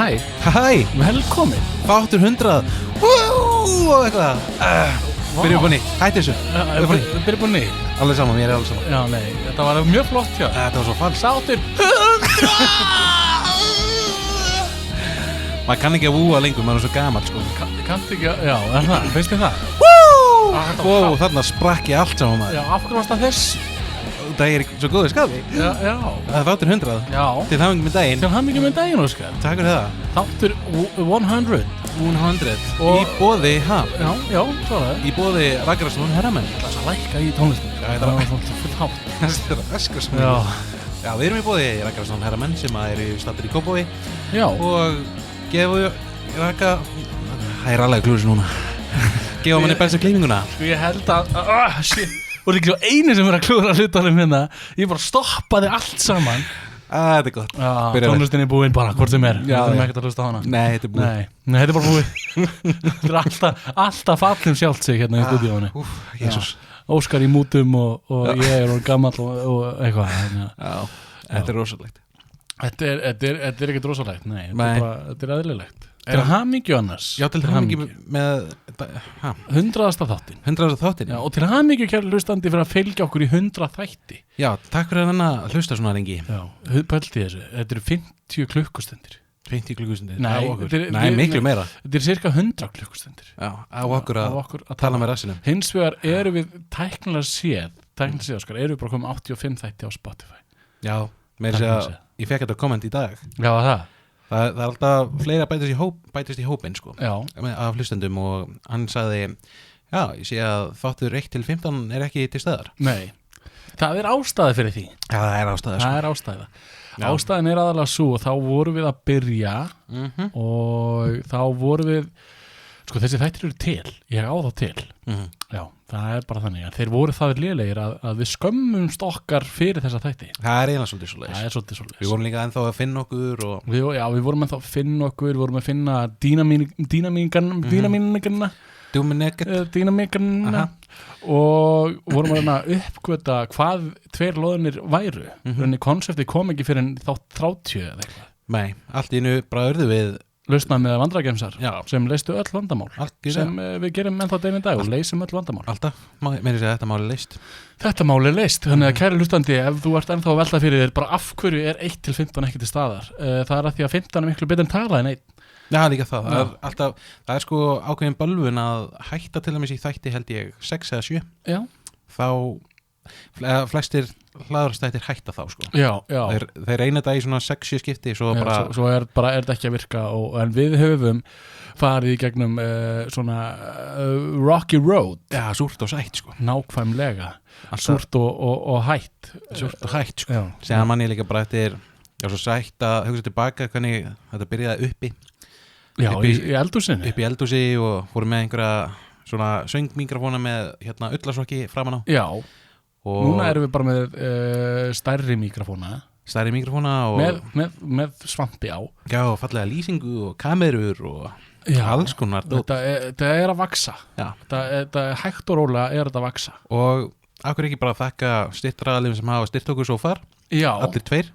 Hæ, velkomin. Þáttur 100 og eitthvað Byrjum búin í, hætti þessu Byrjum búin í. Alveg saman, mér alveg saman. Já, nei, þetta var mjög flott hjá. Þetta var svo falskt. Þáttur 100. Maður kann ekki að vúa lengur, maður er svo gamall sko. Kanntu ekki að, já, er það, veist þið það? Wow, þarna sprakk ég allt saman maður. Já, af hverju varst það þess? Það er svo góður skaði. Já. Það er þáttur 100. Já. Til hamingjum með daginn. Til hamingjum með daginn, Óskar. Takk fyrir það. Þáttur 100. 100 Og- í boði, Já, svo er það. í boði Ragnarsson herramenn. Það er að lækka í tónlistinu. Já, þetta það var- var svolítið full hátt. Þetta er öskar sem Já. Já, við erum í boði Ragnarsson herramenn sem eru staddir í Kópavogi Já. og gefu Ragga Það er alveg klúris núna. Gefa manni besta klífinguna. Sko ég held að shit. Þú ert ekki svo eini sem er að klúra hlutunum hérna. Ég bara stoppaði allt saman. Þetta er gott. Já, Byrjaði. tónlistin er búin bara, hvort sem er. Já, Við þurfum já. ekkert að hlusta á hana. Nei, þetta er búið. Nei, þetta er bara búið. Þetta er alltaf fallum sjálft sig hérna í stúdíónu. Jésús. Óskar í mútum og ég er orðinn gamall og eitthvað. Já, þetta er rosalegt. Þetta er ekkert rosalegt, nei. Nei. Þetta er eðlilegt. Til hamingju annars. Já, til hamingju með 100. þáttin. 100. þáttin. Já, og til hamingju kæri hlustandi fyrir að fylgja okkur í 100 þætti. Já, takk fyrir að hlusta svona lengi. Já, pælti þessu. Þetta eru 50 klukkustundir. 50 klukkustundir Nei, á okkur. þetta er- Nei, miklu meira. Þetta er cirka 100 klukkustundir. Já, á okkur að tala með rassinum. Hins vegar erum við tæknilega séð, Óskar, erum við bara komið 85 þætti á Spotify. Já, með þess að ég fekk þetta komment í dag. Já, það. Það er alltaf fleira bætist í hópinn sko, Já. af hlustendum og hann sagði, já, ég sé að þáttur 1 til 15 er ekki til staðar. Nei. Það er ástæði fyrir því. Já, það er ástæða sko. Það er ástæða. Já. Ástæðin er aðalega svo og þá vorum við að byrja og þá vorum við, sko þessi þættir eru til, ég á þá til. Já, það er bara þannig að þeir voru það lélegir að við skömmumst okkar fyrir þessa þætti. Það er eiginlega svolítið svoleiðis. Það er svolítið svoleiðis. Við vorum líka ennþá að finna okkur og Við vorum ennþá að finna okkur, við vorum að finna dýnamíkarna og vorum að reyna að uppgöta hvað tveir loðunir væru. Rauninni konseptið kom ekki fyrir en þá 30 eða eitthvað. Nei, allt í einu bara urðu við Lausnað með vandragemsar Já. sem leystu öll vandamál sem við gerum ennþá deginn í dag og leysum öll vandamál. alltaf, meiri segja þetta máli leist. Þetta mál er leyst, þannig að kæri hlustandi, ef þú ert ennþá að velta fyrir þér, bara af hverju er 1 til 15 ekki til staðar? Það er að því að 15 er miklu betur en tala en 1. Já, líka það. Það er sko ákveðin bölvun að hætta til dæmis í þætti held ég 6 eða 7. Já. Þá flestir hlaðarstættir hætta þá sko. Já. Þeir reyna þetta í svona 6-7 skipti svo bara Svo er þetta ekki að virka en við höfum farið í gegnum svona rocky road. Já, súrt og sætt sko. Nákvæmlega. Súrt og hætt. Súrt og hætt sko. Já. Séðan mann ég líka bara eftir svo sætt að hugsa tilbaka hvernig þetta byrjaði uppi í eldhúsinu. Upp í eldhúsi og fórum með einhverja svona söngmikrofóna með ullasokki framan á. Já. Og Núna erum við bara með stærri mikrofóna. stærri mikrofóna og með svampi á. Já, fallega lýsingu og kamerur og alls konar. Þetta er að vaksa. Já. Þetta er hægt og rólega er þetta að vaksa. Og akkur ekki bara þakka styrtraðalum sem hafa styrt okkur svo far. Já. Allir tveir.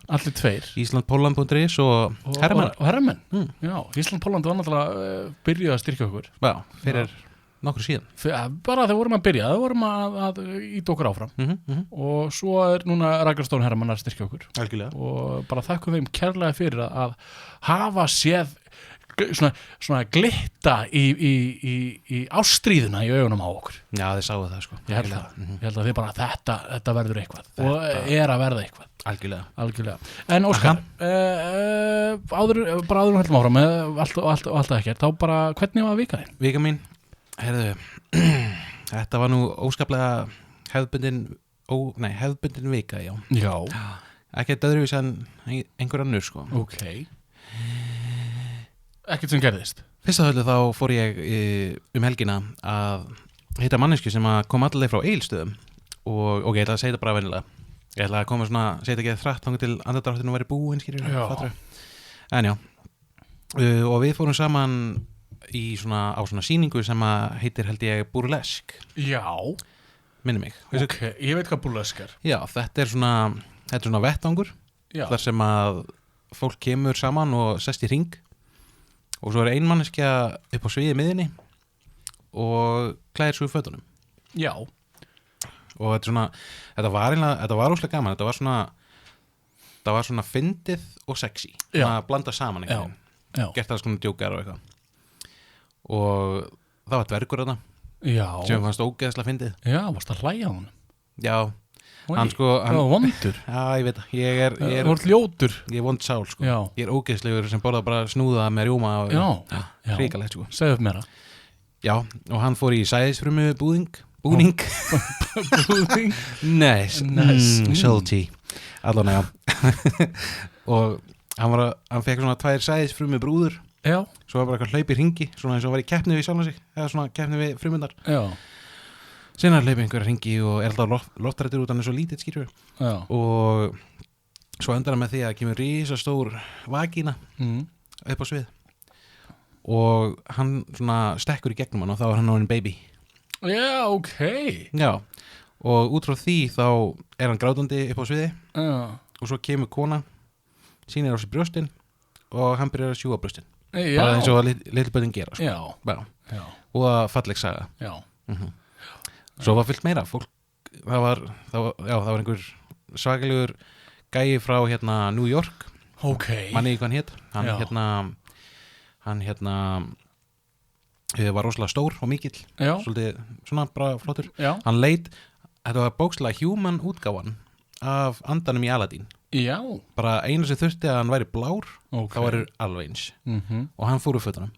Íslandpóland.is og herramenn. Og herramenn. Já, Ísland-Póland var náttúrulega byrjuð að styrkja okkur. Já, fyrir nokkur síðan. Bara þegar vorum að byrja, það vorum að íta okkur áfram. Og svo er núna Ragnarsson herramann að styrkja okkur. Algjörlega. Og bara þakkum þeim kærlega fyrir að hafa séð svona glitta í ástríðuna í augunum á okkur. Já, þið sáu það sko. Ég held að þið bara þetta verður eitthvað og er að verða eitthvað. Algjörlega. En Óskar, áður höldum áfram allt ekkert, þá bara hvernig var vika þín? Vika mín, heyrðu, þetta var nú óskaplega hefðbundin vika, já. Já. Ekkert öðruvís en einhver annur sko. Ok. Ekkert sem gerðist? Fyrsta höllu þá fór ég helgina að hitta mannesku sem að kom allaveg frá Egilsstöðum og ég ætla að segja þetta bara venjulega. Ég ætla að koma svona, segja þetta ekki þrætt þangað til andardráttinu væri búin, skilur. Já. En já, og við fórum saman á svona sýningu sem að heitir held ég Burlesk. Já. Minni mig. Ok, ég veit hvað Burlesk er. Já, þetta er svona vettvangur. Já. Þar sem að fólk kemur saman og sest í hring og svo ein manneskja upp á sviði miðinni og klæðir svo í fötunum Já, og þetta var óslega gaman, þetta var svona fyndið og sexy, svona blanda saman einhvern veginn, gert það svona djókar og eitthvað og það var dvergur þarna já sem fannst ógeðslega fyndið. Já, varst að hlæja á honum? Já, hann Það var vondur. Já, ég veit það, ég Þú ert ljótur. er vond sál sko. Já. Ég er ógeðslegur sem borða bara snúða með rjóma og Já. hrikalegt sko. Segðu upp mér það. Já, og hann fór í sæðisfrumu búning Búðing? Nice. Salty allan já og hann fekk svona 2 sæðisfrumu brúður. Já. Svo var bara eitthvað hlaup í hringi, svona eins og var í keppni við sjálfan sig, eða svona keppni við frumundar. Já. Sinna hlaup einhverja hringi og er alltaf loftrættur út, hann er svo lítið skýrur. Já. Og svo endar hann með því að kemur risastór vagína upp á svið. Og hann svona stekkur í gegnum hann og þá er hann orðinn baby. Já, ok. Já, og út frá því þá er hann grátandi upp á sviði. Já. Og svo kemur kona, sýnir á sér brjóstin og hann byrjar að sjúga brjóstin. Já. Bara eins og litlu börnin gera sko. Já. Og það falleg saga. Já. Svo var fyllt meira fólk, það var einhver svakalegur gæi frá New York. Ok. Manni hvað hann hét. Hann var rosalega stór og mikill. Já. Svolítið svona bara flottur. Já. Hann leit, þetta var bókslega human útgáfan af andanum í Aladdin. Já. Bara einu sem þurfti að hann væri blár, Ok. þá væri alveg eins. Og hann fór úr fötunum.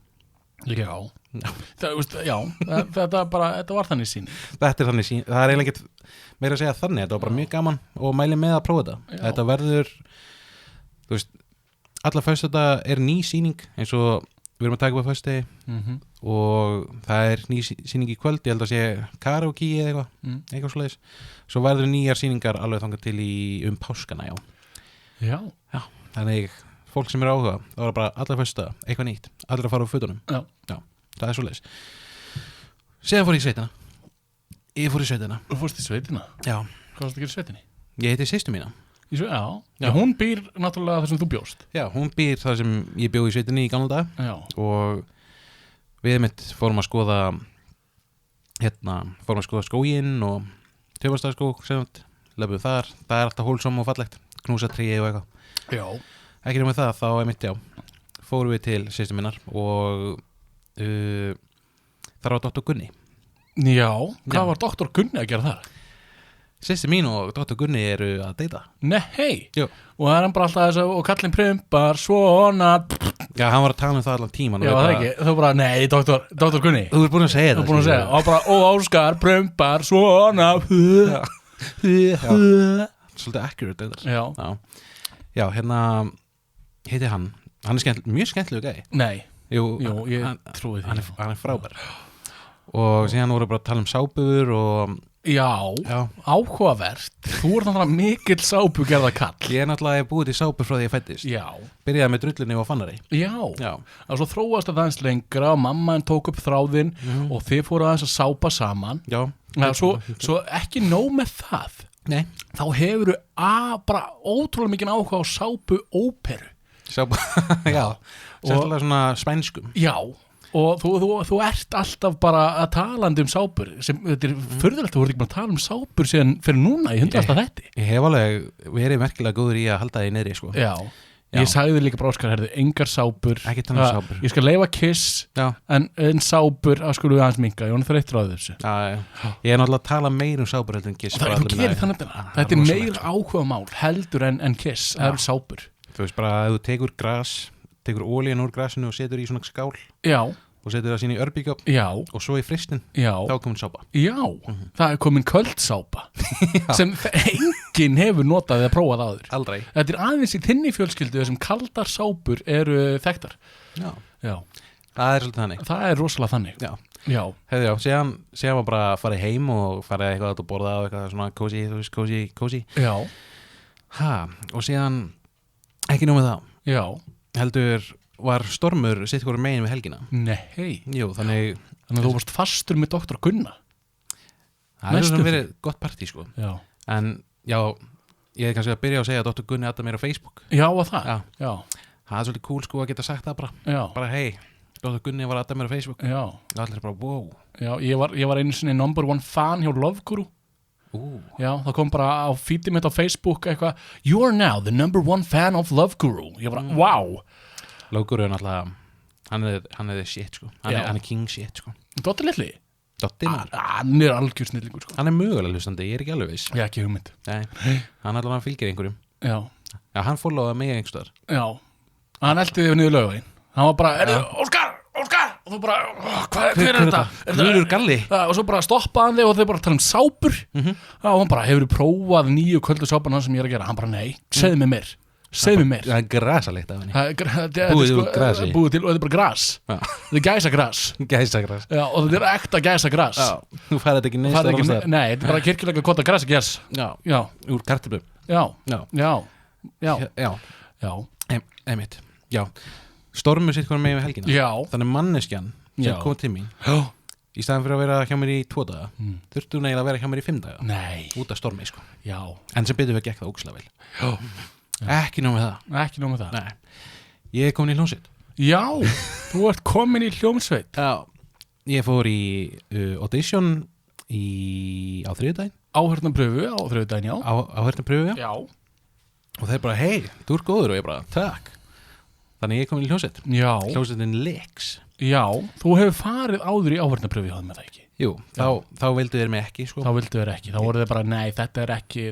Já. Þetta var þannig sýning. Þetta er þannig sín, það er eiginlega ekkert meira að segja þannig, þetta var bara mjög gaman og mæli með að prófa þetta. Já. Þetta verður, þú veist, alla föstudag er ný sýning eins og við erum að taka upp á föstudegi og það er ný sýning í kvöld, ég held að sé karaoke eða eitthvað svoleiðis. Svo verður nýjar sýningar alveg þangað til páskana, Já. Já, þannig fólk sem er áhuga, það var bara alla föstudag, eitthvað nýtt, allir að fara á fötunum. Já. Það er svoleiðis. Síðan fór ég í sveitina. Þú fórst í sveitina? Já. Hvað varst að gera í sveitinni? Ég heiti systur mína. Já. Hún býr náttúrulega þar sem þú bjóst. Já, hún býr þar sem ég bjó í sveitinni í gamla dag. Já. Og við mitt fórum að skoða skóginn og Töfastæðarskóg, löpum þar. Það er alltaf hólsom og fallegt, knúsa tríi og eitthvað. Já. Ekki nema það, þá fórum við til systur minnar og þar var Dr. Gunni. Já, hvað var Dr. Gunni að gera þar? Systir mín og Dr. Gunni eru að deyta. Nei. Jú. Og það er hann bara alltaf þess að og kallinn prumpar svona. Já, hann var að tala um það allan tíman. Já, það ekki. Þú bara, nei, Dr. Gunni. Þú ert búin að segja það. Þú ert búin að segja. Og bara, Óskar prumpar svona. Svolítið accurate þetta. Já. Já, heiti hann. Hann er mjög skemmtilegu gæi. Nei. Jú, ég trúi því. Hann er frábær. Og síðan voru bara að tala um sápur og Já, áhugavert. Þú ert náttúrulega mikill sápugerða kall. Ég er náttúrulega búið til sápur frá því ég fættist. Já. Byrjaði með drullunni og fannari. Já. Og svo þróast það aðeins lengra og mamma henn tók upp þráðinn og þið fóru aðeins að sápa saman. Já. Svo ekki nóg með það. Nei. Þá hefur bara ótrúlega mikinn áhuga á sápu óperu. Sápu, já. Sérlega svona spænskum. Já. Og þú ert alltaf bara að talandi um sápur sem, þetta er furðulegt, þú voru ekki bara að tala um sápur síðan fyrir núna í 100. þætti. Ég hef alveg verið merkilega góður í að halda því niðri sko. Já. Ég sagði líka bara Óskar, engar sápur. Ekki tala um sápur. Ég skal leyfa Kiss en sápur að skulum við aðeins minka, ég var þreyttur á þessu. Já. Ég er náttúrulega að tala meir um sápur heldur en Kiss. Þú gerir það nefnilega. Þetta er meira áhugamál heldur en Kiss, það er sápur. Þú veist bara að þú tekur olíun úr grasinu og setur í svona skál. Já. Og setur það sín í örbíkjöp. Já. Og svo í fristin. Já. Þá er komin sápa. Já. Það er komin köldsápa sem enginn hefur notað eða prófað áður. Aldrei. Þetta er aðeins í þinni fjölskyldu sem kaldar sápur eru þekktar. Já. Það er svolítið þannig. Það er rosalega þannig. Já. Hefði síðan var bara að fara heim og fara eitthvað að borða og eitthvað svona cozy. Já. Og síðan ekki nóg með það. Já. Heldur var stormur sitt hvort megin við helgina. Nei. Jú, þannig að þú varst fastur með Dr. Gunna. Það er svona verið gott partí sko. Já. En já, ég er kannski að byrja að segja að Dr. Gunni aðta mér á Facebook. Já, og það. Já. það er svolítið cool sko að geta sagt það Já, bara hei, Dr. Gunni var að dæma mér á Facebook já, og allir bara wow. já, ég var einu sinni number one fan hjá Love Guru. Já, það kom bara á feedið mitt á Facebook eitthvað, you are now the number one fan of Love Guru. Ég bara, wow. Lókur er náttúrulega hann er shit sko, hann Já. er king shit sko. Dotti litli, Dotti maður, hann er algjör snillingur sko. hann er mögulega hlustandi, ég er ekki alveg viss Já, ekki hugmynd. Nei, hann allavega fylgir einhverjum Já, Já, hann followaði mig einhverstaðar já, hann eldi þig niður Laugaveginn. Hann var bara, Óskar, og þú bara, hver er þetta? Guðlur Galli Já, og svo bara stoppaði hann þig og þau bara tala um sápur. Já, og hann bara, hefur prófað 9 köldu sápana sem ég er að gera? Hann bara, nei, segðu mig meir. Það er grasalegt af henni Búið úr grasi. Búið til, og þetta er bara gras. Þetta er gæsagras. Gæsagras Já, og þetta er ekta gæsagras. Þú færði þetta ekki neist Farið ekki, nei, þetta er bara kirkjulega kvota grasagæs. Já, Úr kartöflum já, Já, já, já, einmitt Já, stormur sitt hvað með helgina já, Þannig manneskjan Já. sem kom til mín já. í staðan fyrir að vera hjá mér í 2 daga þurfti hún eiginlega að vera hjá mér í 5 daga Nei, út af stormi sko já, En sem betur við gekk það ókslega vel já, Ekki nóg með það ekki nóg með það. Nei. Ég er komin í hljómsveit Já, þú ert komin í hljómsveit. Já. Ég fór í audition á þriðjudaginn Áhörnapröfu á þriðjudaginn, já. áhörnapröfu Já, og þeir bara hei, þú ert góður og ég bara takk Þannig ég er komin í hljómsveit já, Hljómsveitin Lex já. Þú hefur farið áður í áhörnapröfu hjá þeim með það ekki. Jú, þá vildu þeir mig ekki sko. Þá vildu þeir ekki. Þá voru þeir bara, nei, þetta er ekki,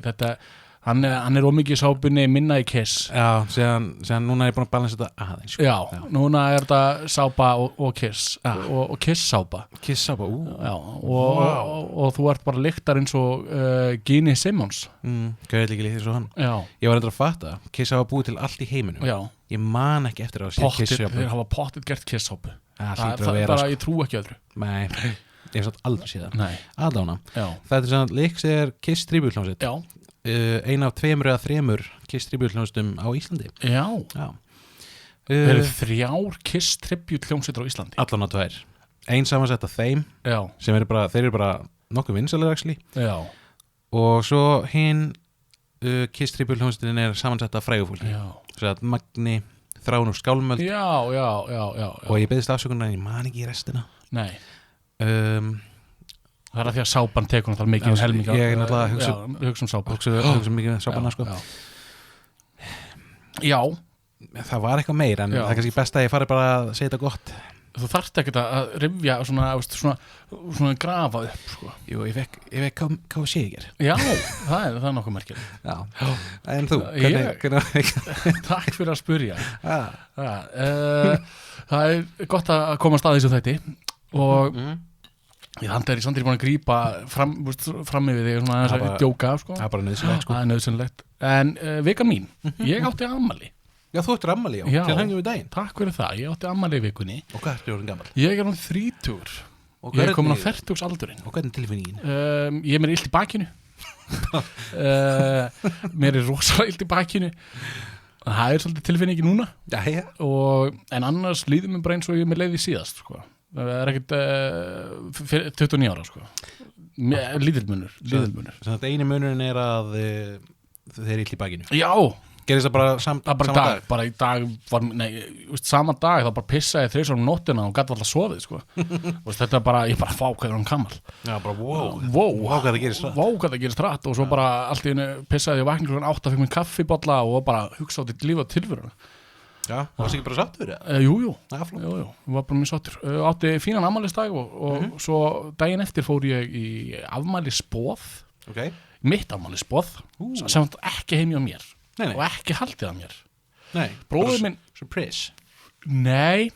hann er ómikið í sápunni, minna í Kiss. Já, síðan núna er ég búin að balansa þetta aðeins sko. Já, núna er þetta sápa og Kiss. Og Kiss sápa. Kiss sápa, Já, og þú ert bara lyktar eins og Gini Simmons. Gauði ekki líkt eins og hann Já, Ég var endur að fatta, Kiss hafa búið til allt í heiminum já. Ég man ekki eftir að sé Kiss Pottit, sápu þeir hafa pottit gert Kiss sápu. Það Það hlýtur að er vera bara, ég trú ekki öðru. Nei, ég hef satt aldrei séð það Nei, Allána, já, þetta er svona Lex er Kiss tributhljómsveit já, Ein af 2 eða 3 Kiss tributhljómsveitum á Íslandi já. Já Það eru 3 Kiss tribute hljómsveitur á Íslandi. Allána 2 Ein samansett af þeim Já, sem eru bara, þeir eru bara nokkuð vinsalega actually já, og svo hinn Kiss tributhljómsveitin er samansett af frægufólki já. Svo að Magni, Þrán og Skálmöld Já. og ég beðist afsökunar en ég man ekki í restina Nei, um, það er að því að sápan tekur náttúrulega mikið Já, helminga. ég er náttúrulega að hugsa um sápan. hugsa mikið með sápana sko. Já, Það var eitthvað meir en Já. það er kannski best að ég fari bara að segja þetta gott þú þarft ekkert að rifja svona grafa upp, sko. Jú, ég fekk KFC í ger Já, það er nokkuð merkilegt. Já, en þú, Ég- hvernig Takk fyrir að spurja. ah. Það er gott að komast að þessu þætti og þannig er ég samt búin að grípa fram yfir þig svona aðeins Það að bara- djóka, sko. Það er bara nöðsynlegt sko Það er nöðsynlegt. En vika mín, ég átti ammali. Já, þú ættir ammali, Já. til hengjum við daginn Takk fyrir það, ég átti ammali í vikunni. Og hvað ertu orðin gammal? Ég er nú 30. Og Ég er komin á hvernig- 40 aldurinn. Og hvernig tilfinningin? Ég er mér illt í bakinu. Mér er rosalega illt í bakinu. Það er svolítið tilfinningi núna. Jæja En annars líður mér bara eins og ég með leiði síðast, sko. Það er ekkert 29 ára, sko. Líðilmunur. Þannig að eini munurinn er að þeir eru ill í bakinu Já, Gerist það bara það er bara í dag. Bara í dag var, sama dag þá bara pissaði 3 um nóttina og gæti alltaf sofið, sko. Þetta er bara, ég bara fá hvað er hann gammal. Já, bara wow Wow, hvað það gerist hratt. Vá, hvað það gerist hratt. Og svo bara allt í hennu pissaði ég vakna klukkan 8 að fikk mér kaffibolla og bara hugsa á þetta líf og tilveruna. Já, það var ekki bara satt fyrir það Jú, Það er flott var bara mjög sáttur. Átti fínan afmælisdag og svo daginn eftir fór ég í afmælisboð, Ok mitt afmælisboð, sem var ekki heim hjá mér Nei, og ekki haldið að mér. Nei Bróðir minn, Surprise nei,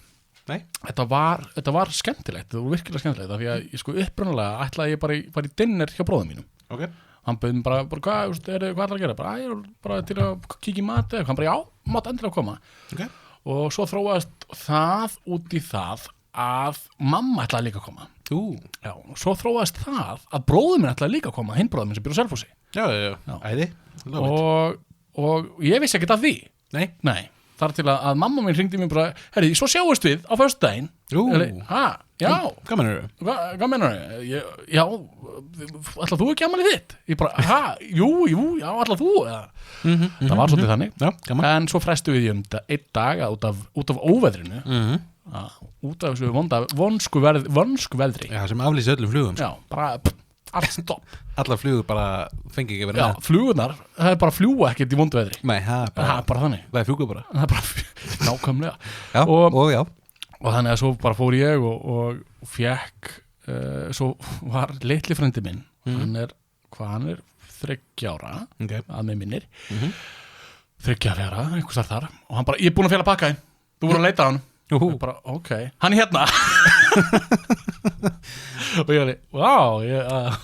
Nei þetta var skemmtilegt, þetta var virkilega skemmtilegt, af því að ég sko upprunalega ætlaði ég bara í dinner hjá bróðum mínum. Ok Hann bauð mér bara hvað ætlar að gera? Bara, ég er bara til að kíkja í mat eða, hann bara, já, mátt endilega koma. Ok Og svo þróaðist það út í það að mamma ætlaði líka að koma. Já, og svo þróaðist það að bróður minn ætlaði líka að koma, hinn bróður minn sem býr á Selfossi. Já Æði Love it. Og ég vissi ekkert af því. Nei Nei, þar til að mamma minn hringdi mér bara, herri, svo sjáumst við á föstudaginn Já, Hvað mennur þau? hvað meinar já, ætla þú ekki ammælið þitt? Ég bara, jú, já, ætla þú eða? Það var svolítið þannig. Já, gaman. En svo frestu við því einn dag út af óveðrinu, út af þessu vonsku veðri. Já, sem aflýsi öllum flugum. Já, bara allt stopp. Allar flugur bara fengi ekki verið Já, flugurnar, það bara fljúa ekkert í vondu veðri. Nei, það Það er bara þannig. Það er flugur bara. Það er bara nákvæmlega. Já, og já. Og þannig að svo bara fór ég og fekk, svo var litli frendi minn, hann er 30 ára, Okay. að mig minnir, 34 ára, einhvers þar, og hann bara, ég er búin að fela pakka þinn, þú voru að leita á hann. Úhú. Ég bara, ok, hann er hérna. Og ég var, vá,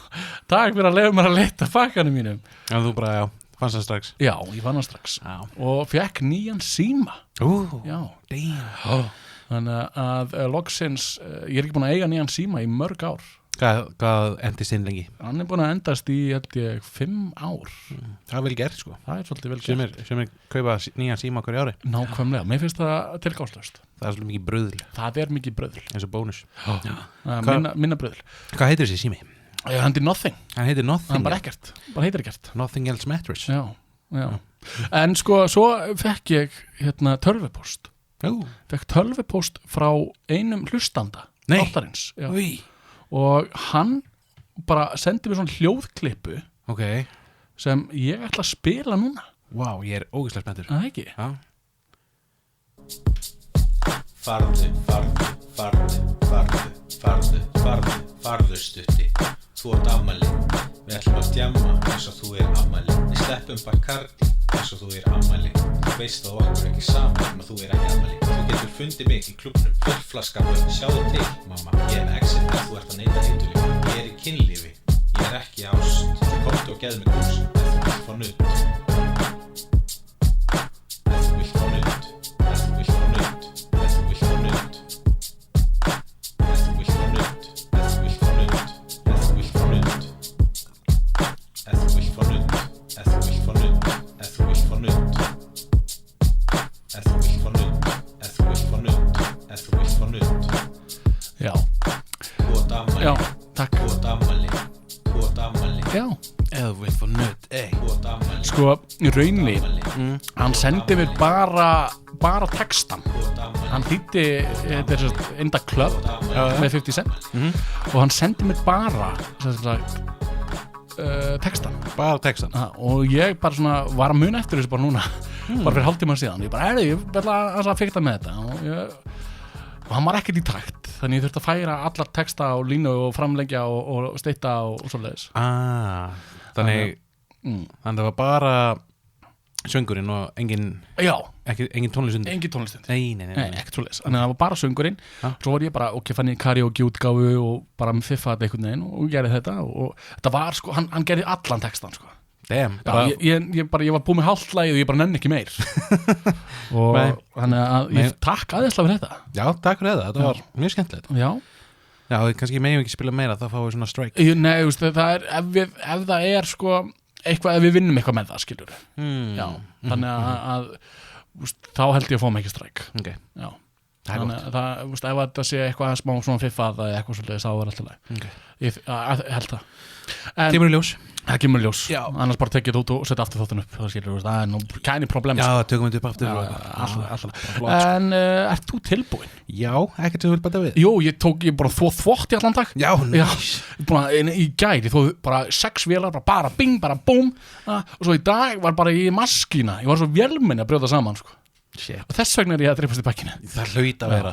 takk fyrir að lefa mér að leita pakkanum mínum. Já, þú bara, já, fannst það strax. Já, ég fann hann strax. Já. Og fekk nýjan síma. Já. Damn. Þannig að loksins, ég er ekki búin að eiga nýjan síma í mörg ár. Hvað endist inn lengi? Hann er búin að endast í, held ég, 5 ár. Það er vel gert, sko. Það er svolítið vel gert. Sem er kaupa nýjan síma hverju ári. Nákvæmlega, mér finnst það tilgangslaust. Það er svolítið mikið bröðl, Það er mikið bröðl. eins og bónus. Minna bröðl. Hvað heitir þessi sími? Hann er nothing. Hann heitir Nothing. Hann bara ekkert. Bara heitir ekkert. Nothing else matters. Já. En sko, svo fekk ég tölvupóst. Fekk tölvupóst frá einum hlustanda. Nei. Þáttarins. Já. Új. Og hann bara sendi mér svona hljóðklippu Ok. sem ég ætla að spila núna. Vá, ég er ógeðslega spenntur. Það ekki? Já. Farðu stutti. Þú ert afmæli. Við ætlum að djamma eins og þú er afmæli. Við sleppum Bacardi eins og þú er afmæli. Þú veist að okkur er ekki saman að þú er ekki afmæli. Þú getur fundið mig í klúbbnum, full flaska bönn. Sjáðu til, mamma, ég er exit ef þú ert að neita heitulífi. Ég er í kynlífi, ég er ekki ást. Komdu og geðu mig kús, ef þú vilt fá nudd. Ef þú vilt fá nudd. Ef þú vilt fá nudd. Ef þú vilt fá nudd. Ef þú vilt fá nudd. Ef þú vilt fá nudd. Ef þú vilt fá nudd. Ef þú vilt fá nudd. Ef þú vilt fá nudd. Ef þú vilt fá nudd. Ef þú vilt fá nudd. Ef þú vilt fá nudd. Ef þú vilt fá nudd. Já. Þú ert afmæli. Já, takk. Þú ert afmæli. Þú ert afmæli. Já. Eða þú vilt fá nudd, Þú ert afmæli. Sko, í rauninni, Afmæli. hann sendi mér bara textan. Þú ert afmæli. Hann þýtti, þetta er svona Inda Club með 50 Cent og hann sendi mér bara textan. Bara textan. Og ég bara svona var að muna eftir þessu bara núna, bara fyrir hálftíma síðan. Ég bara, ég ætla að fikta með þetta og hann var ekkert í takt, þannig ég þurfti að færa allar texta og línu og framlengja og steita og svoleiðis. Þannig það var bara söngurinn og engin tónlistundi. Engin tónlistundi. Nei. Ekkert svoleiðis. Þannig að það var bara söngurinn. Svo var ég bara, fann ég karaoke útgáfu og bara fiffa þetta einhvern veginn og gerði þetta og þetta var sko, hann gerði allan textan sko. Damn. Ég var búið með hálft lagið og ég bara nenni ekki meir. Og þannig að ég takk aðeinslega fyrir þetta. Já, takk fyrir þetta var mjög skemmtilegt. Já, kannski meðum ekki spila meira, þá fáum við svona strike. Nei, það er ef það er sko eitthvað, ef við vinnum eitthvað með það, skilur Já, þannig að þá held ég að fá mig ekki stræk. Ok. Já. Það er Þannig að ef þetta sé eitthvað smá svona fiffað eða eitthvað svolítið, þá er alltaf leið. Okay. Ég held það. En Kemur í ljós. það kemur í ljós. Já. Annars bara tekið þetta út og setja aftur þáttinn upp. Það skilur, það er nú kæni problem. Já, tökum við þetta upp aftur. Alltaf. En ert þú tilbúin? Já, ekkert sem þú vil bæta við. Jú, ég bara þvott í allan dag. Já, Í gæri, þú bara 6 vélar, bara bing, bara búm. Og svo í dag var bara í maskína. Ég var svo vélmenni að brjóta saman, sko. Shit. Og þess vegna er ég að dreipast í bakkinu. Það hlaut að vera.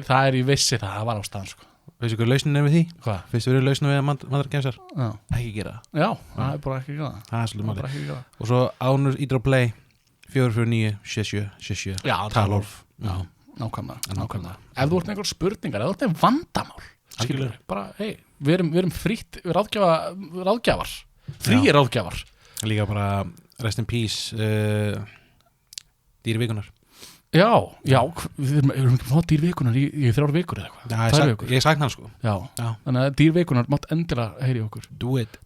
Það er í vissi það var á staðan, sko. Veistu hvað lausnin er við því? Hvað? Fyrst við erum lausnin við að matargemsar. Já. Ekki gera það. Já, það er bara ekki gæða. Það er svolítið máli. Bara ekki gæða. Og svo ánur ídra á play 449 77 Já, talolf. Já, nákvæmlega. Ef þú ert með einhver spurningar, ef þú ert með vandamál, skilur bara, hei, við erum frýtt ráðgjafar. Fríir ráðgjafar. Líka bara rest in peace dýrvikunar. Já, við erum ekki fótt dýrvikunar í 3 vikur eða eitthvað. 2 vikur. Ég sakna hann sko. Já, þannig að dýrvikunar mátt endilega heyri okkur. Do it.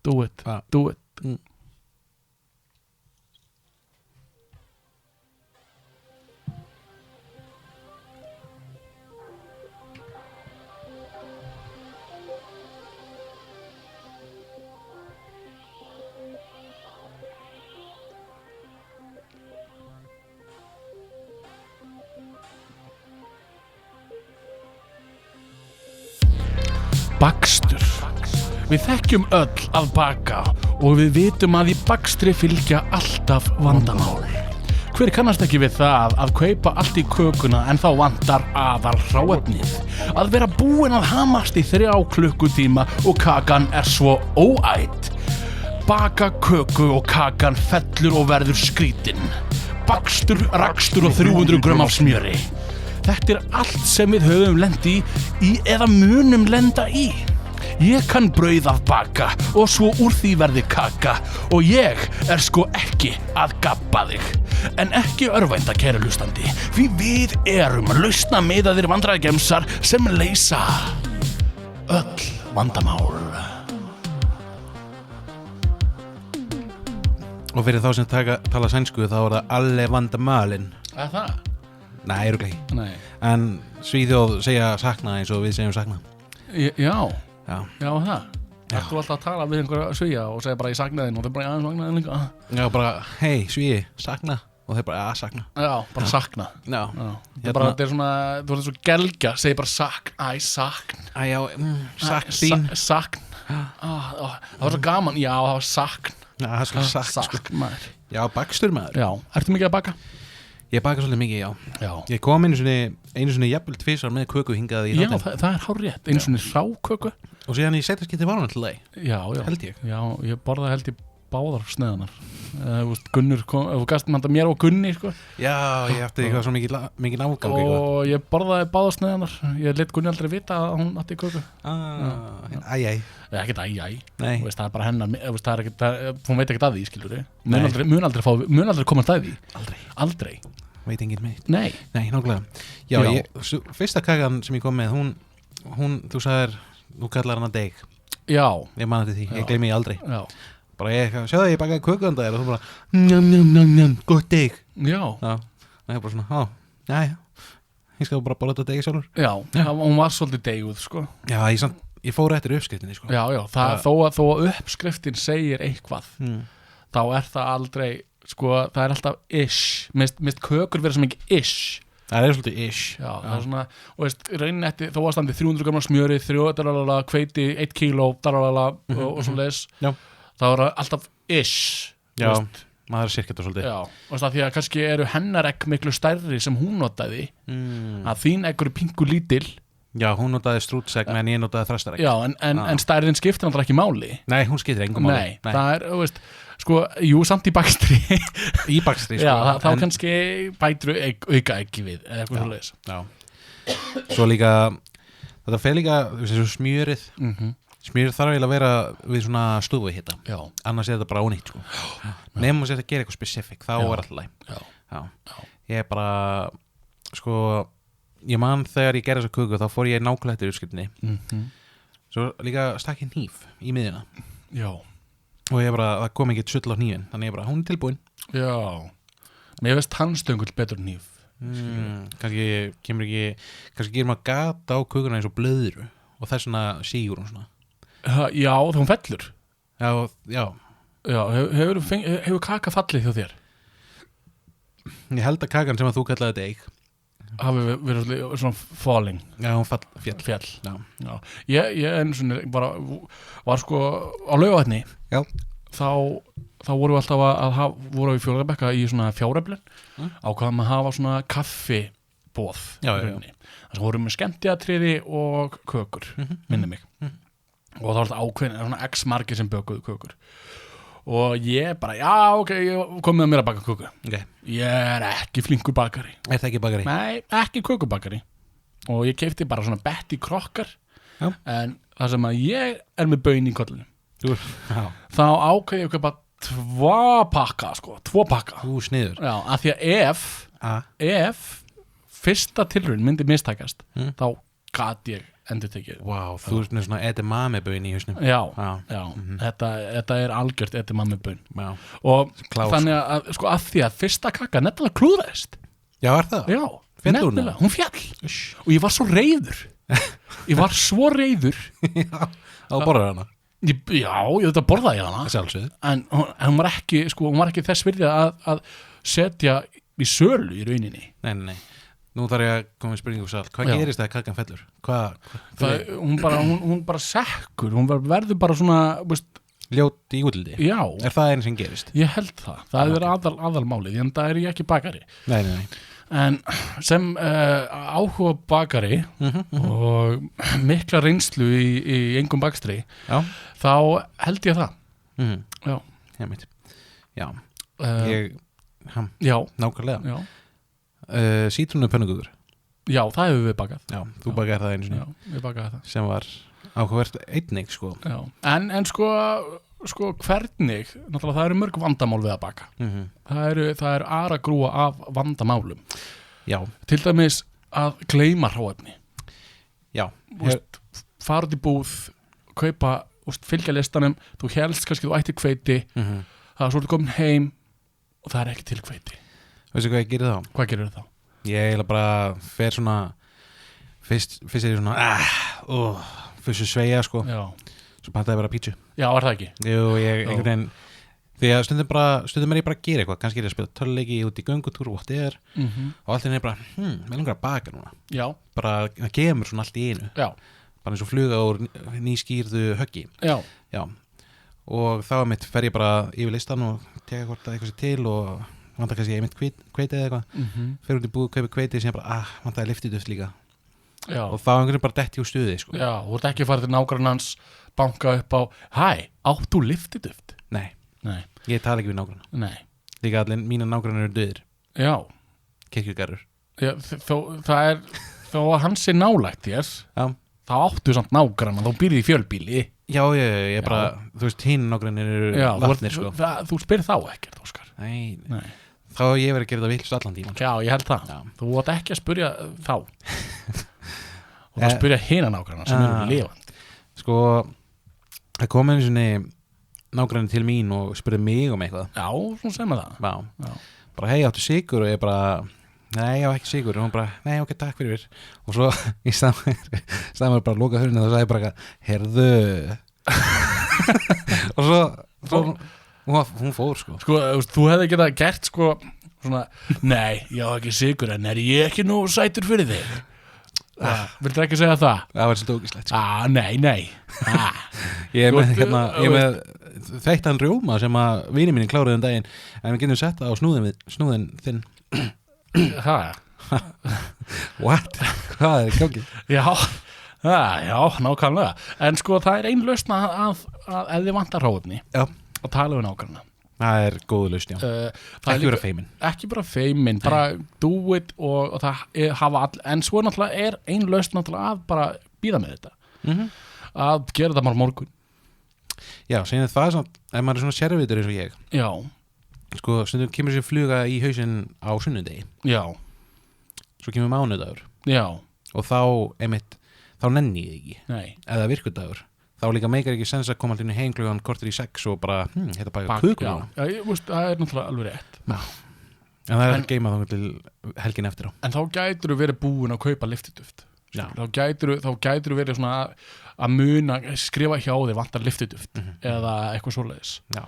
Bakstur. Við þekkjum öll að baka og við vitum að í bakstri fylgja alltaf vandamál. Hver kannast ekki við það að kaupa allt í kökuna en þá vantar aðal hráefnið? Að vera búin að hamast í 3 klukkutíma og kakan er svo óæt. Baka köku og kakan fellur og verður skrítin. Bakstur, rakstur og 300 grömm af smjöri. Þetta allt sem við höfum lent í eða munum lenda í. Ég kann brauð af baka og svo úr því verði kaka og ég sko ekki að gabba þig. En ekki örvænta kæru hlustandi, því við erum lausnamiðaðir vandræðagemsar sem leysa öll vandamál. Og fyrir þá sem tala sænsku þá er það alle vandamálin. Það? Nei, örugglega ekki. Nei. En Svíþjóð segja sakna eins og við segjum sakna. Já, Já, það. Þú alltaf að tala við einhverja Svíja og segja bara ég sakna þinn og þeir bara aðeins sakna þinn líka. já bara, hei, Svíi, sakna. Og þeir bara, sakna. Já, bara sakna. Já. Þetta er svona, þú ert svo gelgja, segir bara sakn. Já, sakn þín. Sakn. Það var svo gaman, já, það var sakn. Já, það er svona sakn, Sakn, maður. Já, bakstur maður. Já, ertu mikið að baka? Ég baka svolítið mikið, já. Já. Ég kom einu sinni jafnvel tvisvar með köku hingað í Já, þáttinn. það er hárrétt, einu svona hráköku. Og síðan í seinna var hann til leið. Já. Held ég. Já, ég borðaði held ég báðar sneðanar. Gunnur kom, þú gast manda mér og Gunni, sko. Já, ég átti eitthvað svo mikið ágang. Og ég borðaði báðar sneðanar. Ég let Gunni aldrei vita að hún átti köku. Æjæj. Ekkert æjæj. Nei. Það er bara hennar, það er ekkert, hún veit ekkert að því, skilur við. Mun aldrei komast að því. Aldrei. Veit enginn meitt. Nei, nákvæmlega. Já, fyrsta kakan sem ég kom með, hún þú sagðir, þú kallar hana deg. Já. Ég man þetta því, ég gleymi ég aldrei. Já. Bara sjáðu ég bakaði kökuðandaðir og þú bara, njam, gott deg. Já. Og ég bara svona, já, ég skal bara borða þetta degi sjálfur. Já, hún var svolítið deguð, sko. Já, ég fór eftir uppskriftinni, sko. Já, þó að uppskriftin segir eitthvað, þá er það aldrei, sko, það er alltaf ish. Mist kökur vera sem ekki ish. Það er svolítið ish. Já, það er svona, og veist, raunin eftir, þó að standi 300 grömmar smjöri, 3 hveiti, 1 kíló, og svo leis. Já. Það er alltaf ish. Já, maður er sirkett og svolítið. Já, og það því að kannski eru hennar egg miklu stærri sem hún notaði, að þín egg eru pingu lítil. Já, hún notaði strútsegg meðan ég notaði þrastaregg. Já, en stærðin skiptir náttúrulega ekki máli. Nei, hún skiptir engum máli. Nei, það er, þú veist, sko, jú, samt í bakstri. Í bakstri, sko. Já, þá kannski bætru auka ekki við, eða eitthvað svoleiðis. Já. Svo líka, þetta fer líka, þú veist, smjörið. Smjörið þarf eiginlega að vera við svona stofu hita. Já. Annars er þetta bara ónýtt, sko. Nefnum að setja að gera eitthvað specific, þá er alltaf læg. Já. Ég er bara, sko, ég man þegar ég gerði þessa köku þá fór ég nákvæmlega eftir uppskriftinni. Svo líka stakk ég hníf í miðjuna. Já. Og ég bara, það kom ekki sull á hnífin, þannig ég bara, hún er tilbúin. Já. Mér veist tannstöngul betur hníf. Kannski gerir maður gata á kökuna eins og blöðru og það er svona sígur hún svona. Já, þá hún fellur. Já. Já, hefur kaka fallið hjá þér? Ég held að kakan sem að þú kallaði þetta eigg hafi verið svona falling. Já, hún fjall. Já. Ég einu svona bara var sko á Laugavatni. Já. Þá vorum við alltaf vorum við í Fjólabekka í svona fjáreflun. Ákvaðum að hafa svona kaffiboð. Já. Þannig vorum við skemmtiatriði og kökur, minni mig. Og það var alltaf ákveðin, svona x margir sem bökuðu kökur. Og ég bara, já, ok, ég kom með mér að baka köku. Okay. Ég er ekki flinkur bakari. Er það ekki bakari? Nei, ekki kökubakari. Og ég keypti bara svona Betty krokkar. Já. En það sem að ég er með baun í kollinu. Þá ákveði ég bara 2 pakka, sko. 2 pakka. Sniður. Já, af því að ef fyrsta tilraun myndi mistækast, þá gat ég endurtekið. Vá, þú ert með svona edamame-baun í hausnum. Já. Þetta er algjört edamame-baun. Já. Og þannig að, sko, að því að fyrsta kaka nefnilega klúðraðist. Já, er það? Já, nefnilega, hún fjall. Og ég var svo reiður. Já, á borðar hana. Já, ég þetta borðaði hana. Sjálfsögðu. En hún var ekki, sko, þess virði að setja í sölu í rauninni. Nei. Nú þarf ég að koma í spurningu sal. Hvað Já. gerist þegar kakan fellur? Hún bara sekkur, hún verður bara svona, veist, Ljót í útliti? já, Er það einu sem gerist? ég held það er aðalmálið, en það er ég ekki bakari. Nei. En sem áhuga bakari og mikla reynslu í engum bakstri, Já. þá held ég það. Já. Ég meit. Já. Uh, Já, já, nákvæmlega. já, Sítrónu pönnugugur. já, það hefur við bakað. Já, þú bakaðir það einu sinni. Já, við bakaði það. Sem var áhugavert einnig, sko. Já. En sko hvernig, náttúrulega það eru mörg vandamál við að baka. Það er ara grúa af vandamálum. Já. Til dæmis að gleyma hráefni. Já. Fara út í búð, kaupa, fylgja listanum, þú helst kannski þú ætti hveiti, það er svo komin heim og það er ekki til hveiti. Veistu hvað ég gerir þá? Hvað gerir þá? Ég eiginlega bara fer svona fyrst er ég svona fyrst sveigja, sko. Já. Svo pantaði ég bara pítsu. Já, er það ekki? Jú, ég einhvern veginn því að stundum er ég bara að gera eitthvað, kannski er ég að spila töluleiki út í göngutúr og whatever, og allt er bara mér langar að baka núna. Já. Bara það kemur svona allt í einu. Já. Bara eins og fluga úr nýskýrðu höggi. Já. Og þá fer ég bara yfir listan og teka hvort að eitthvað sé til og vantar kannski einmitt hveiti eða eitthvað. Fer út í búð, kaupi hveiti sem bara vantar lyftiduft líka. Já. Og þá einhvern veginn bara detti úr stuði, sko. Já, þú ert ekki farið til nágrannans, banka upp á, áttu lyftiduft? Nei, Nei. ég tala ekki við nágranna. Nei. Líka allir mína nágrannar eru döðir. Já. Kirkjugarður. Já, þó að hann sé nálægt þér, Já. þá áttu samt nágrannan, þá býrði í fjölbíli. Já, ég bara, þú veist, hinn nágrannir eru vatnir, sko. Þú spyr þá ekkert, Óskar. Nei. Nei. Þá hef ég verið að gera þetta villst allan tíman. Já, ég held það. Já. Þú átt ekki að spyrja þá. Þú átt að spyrja hina nágrannan sem eru lifandi. Sko, það kom einu sinni nágrannin til mín og spurði mig um eitthvað. Já, svona sem að það. Já. Bara, hei, áttu sigur? Og ég bara, nei, ég á ekki sigur. Og hún bara, nei, ok, takk fyrir. Og svo í staðar bara að loka hurðinni og það sagði bara, herðu. Og svo hún fór, sko. Sko, þú hefði getað gert, sko, svona, nei, ég á ekki sigur, en er ég ekki nú sætur fyrir þig? Viltu ekki segja það? Það var svolítið ógislegt, sko. Nei. Ég er með þeittan rjóma sem að vini mín kláruði um daginn, en við getum sett það á snúðin þinn. What? Hvað er gangi? Já, nákvæmlega. En sko, það er ein lausn að ef þið vantar hráefni, að tala við nágranna. Það er góðu lausn, já. Ekki vera feimin. Ekki bara feimin, bara do it og það hafa en svo náttúrulega er ein lausn náttúrulega að bara býða með þetta. Að gera þetta bara morgun. Já, segjum það er svona, ef maður er svona sérvitur eins og ég. Já. Sko, stundum kemur sér fluga í hausinn á sunnudegi. Já. Svo kemur mánudagur. Já. Og þá nenni ég ekki. Nei. Eða virkudagur. Þá líka meikar ekki sens að koma allir heim klukkan korter í 6 og bara, þetta baka kökur núna. Já, ég veist, það er náttúrulega alveg rétt. Já. En það er að geima þá til helgin eftir á. En þá gætur þú verið búin að kaupa lyftiduft. Já. Þá gætur þú verið svona að muna, skrifa hjá þig vantar lyftiduft eða eitthvað svoleiðis. Já.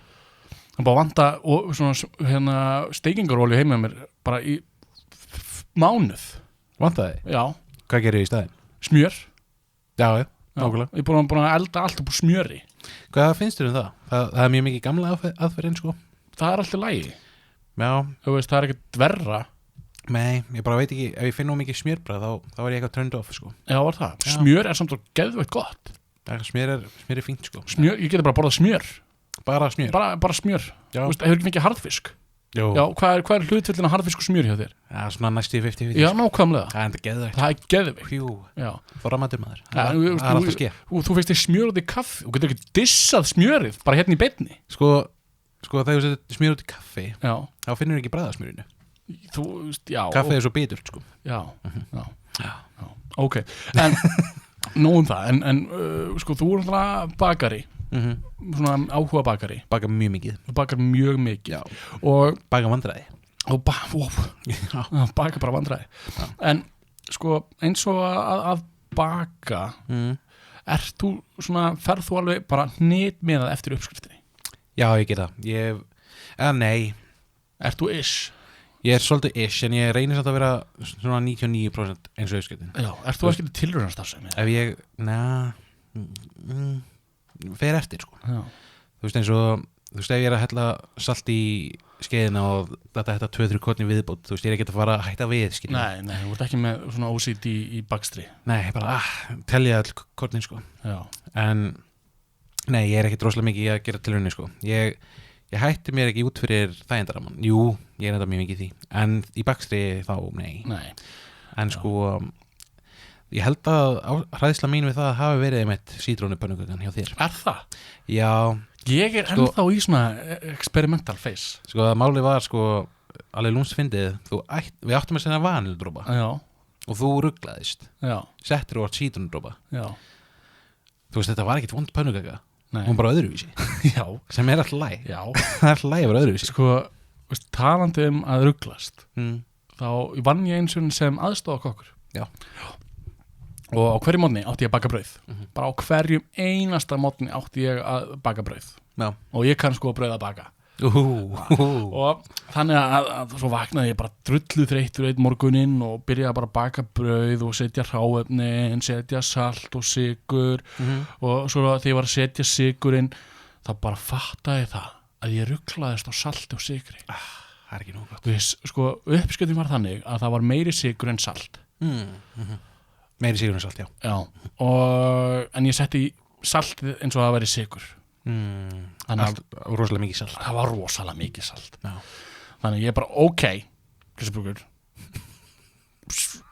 Það bara vanta og svona steikingaróli heim með mér bara í mánuð. Vantar þig? Já. Hvað gerir þið í staðinn? Smjör. Já. Nákvæmlega. Ég er búin að elda allt upp úr smjöri. Hvað finnst þér um það? Það er mjög mikið gamla aðferðin, sko. Það er alltaf lægi. Já. Þú veist, það er ekkert verra. Nei, ég bara veit ekki, ef ég finn nú mikið smjörbrað þá er ég eitthvað turned off, sko. Já, var það. Já. Smjör er samt og geðveitt gott. Ja, smjör er fínt, sko. Smjör, ég geti bara borðað smjör. Bara smjör? Bara smjör. Já. Þú veist, hefur ekki mikið harðfisk? Jó. Já, hvað er hlutfellin af harðfisk og smjör hjá þér? Já, svona næstu 50-50. Já, nákvæmlega. Það er enda geðveikt. Það er geðveikt. Hjú. Já. Fóra maður maður. Ja, það er alltaf ske. Þú veist þið smjör út í kaffi. Þú getur ekki dissað smjörið bara hérna í beinni. Sko þegar þú setur smjör út í kaffi, já, þá finnur ekki bragðasmjörinu. Þú veist, já. Kaffi er svo biturt, sko. Já. Ok. En nú það. En sko, þú er alltaf bakari. Svona áhuga bakari. Baka mjög mikið. Þú bakar mjög mikið. Já. Og baka vandræði. Og baka bara vandræði. En sko, eins og að baka, ert þú svona, ferð þú alveg bara hnitmiðað eftir uppskriftinni? Já, ég get það. Nei. Ert þú ish? Ég er svolítið en ég reynir samt að vera svona 99% eins og uppskriftin. Já, ert þú ekki til tilraunastarfsemi? Ef ég, fer eftir sko. Já. Þú veist eins og, þú veist ef ég er að hella salt í skeiðina og þetta 2-3 korni viðbót, þú veist ég er ekki að fara að hætta við, skilja. Nei, þú ert ekki með svona OCD í bakstri. Nei, bara telja all kornin sko. Já. En, nei, ég er ekki droslega mikið í að gera tilraunir sko. Ég hætti mér ekki út fyrir þægindaramann. Jú, ég er þetta mjög mikið í því. En í bakstri þá, nei. En sko, ég held að hræðsla mín við það hafi verið einmitt sítrónupönnukökan hjá þér. Er það? Já. Ég er ennþá í svona experimental phase. Sko, máli var sko, alveg lúmsfyndið, við áttum að segja vanildrópa. Já. Og þú rugglaðist. Já. Settir og sítrónudrópa. Já. Þú veist, þetta var ekkit vond pönnukaka. Nei. Hún bara öðruvísi. Já. Sem er alltaf læg. Já. Það er alltaf læg að vera öðruvísi. Sko, veist, talandi að rugglast, þá vann ég eins og sem aðstofakokkur. Já. Og á hverju mótni átti ég að baka brauð. Bara á hverjum einasta mótni átti ég að baka brauð. Já. Og ég kann sko brauð að baka. Og þannig að svo vaknaði ég bara drullu þreyttur einn morguninn og byrjaði bara að baka brauð og setja hráefni, setja salt og sykur og svo þegar ég var að setja sykurinn þá bara fattaði það að ég rugglaðist á salti og sykri. Það er ekki nóg gott. Sko uppskriftin var þannig að það var meiri sykur en salt. Meiri sykur en salt, já. Já, en ég setti saltið eins og það væri sykur. Allt rosalega mikið salt. Það var rosalega mikið salt. Já. Þannig ég bara, Kristbjörgur,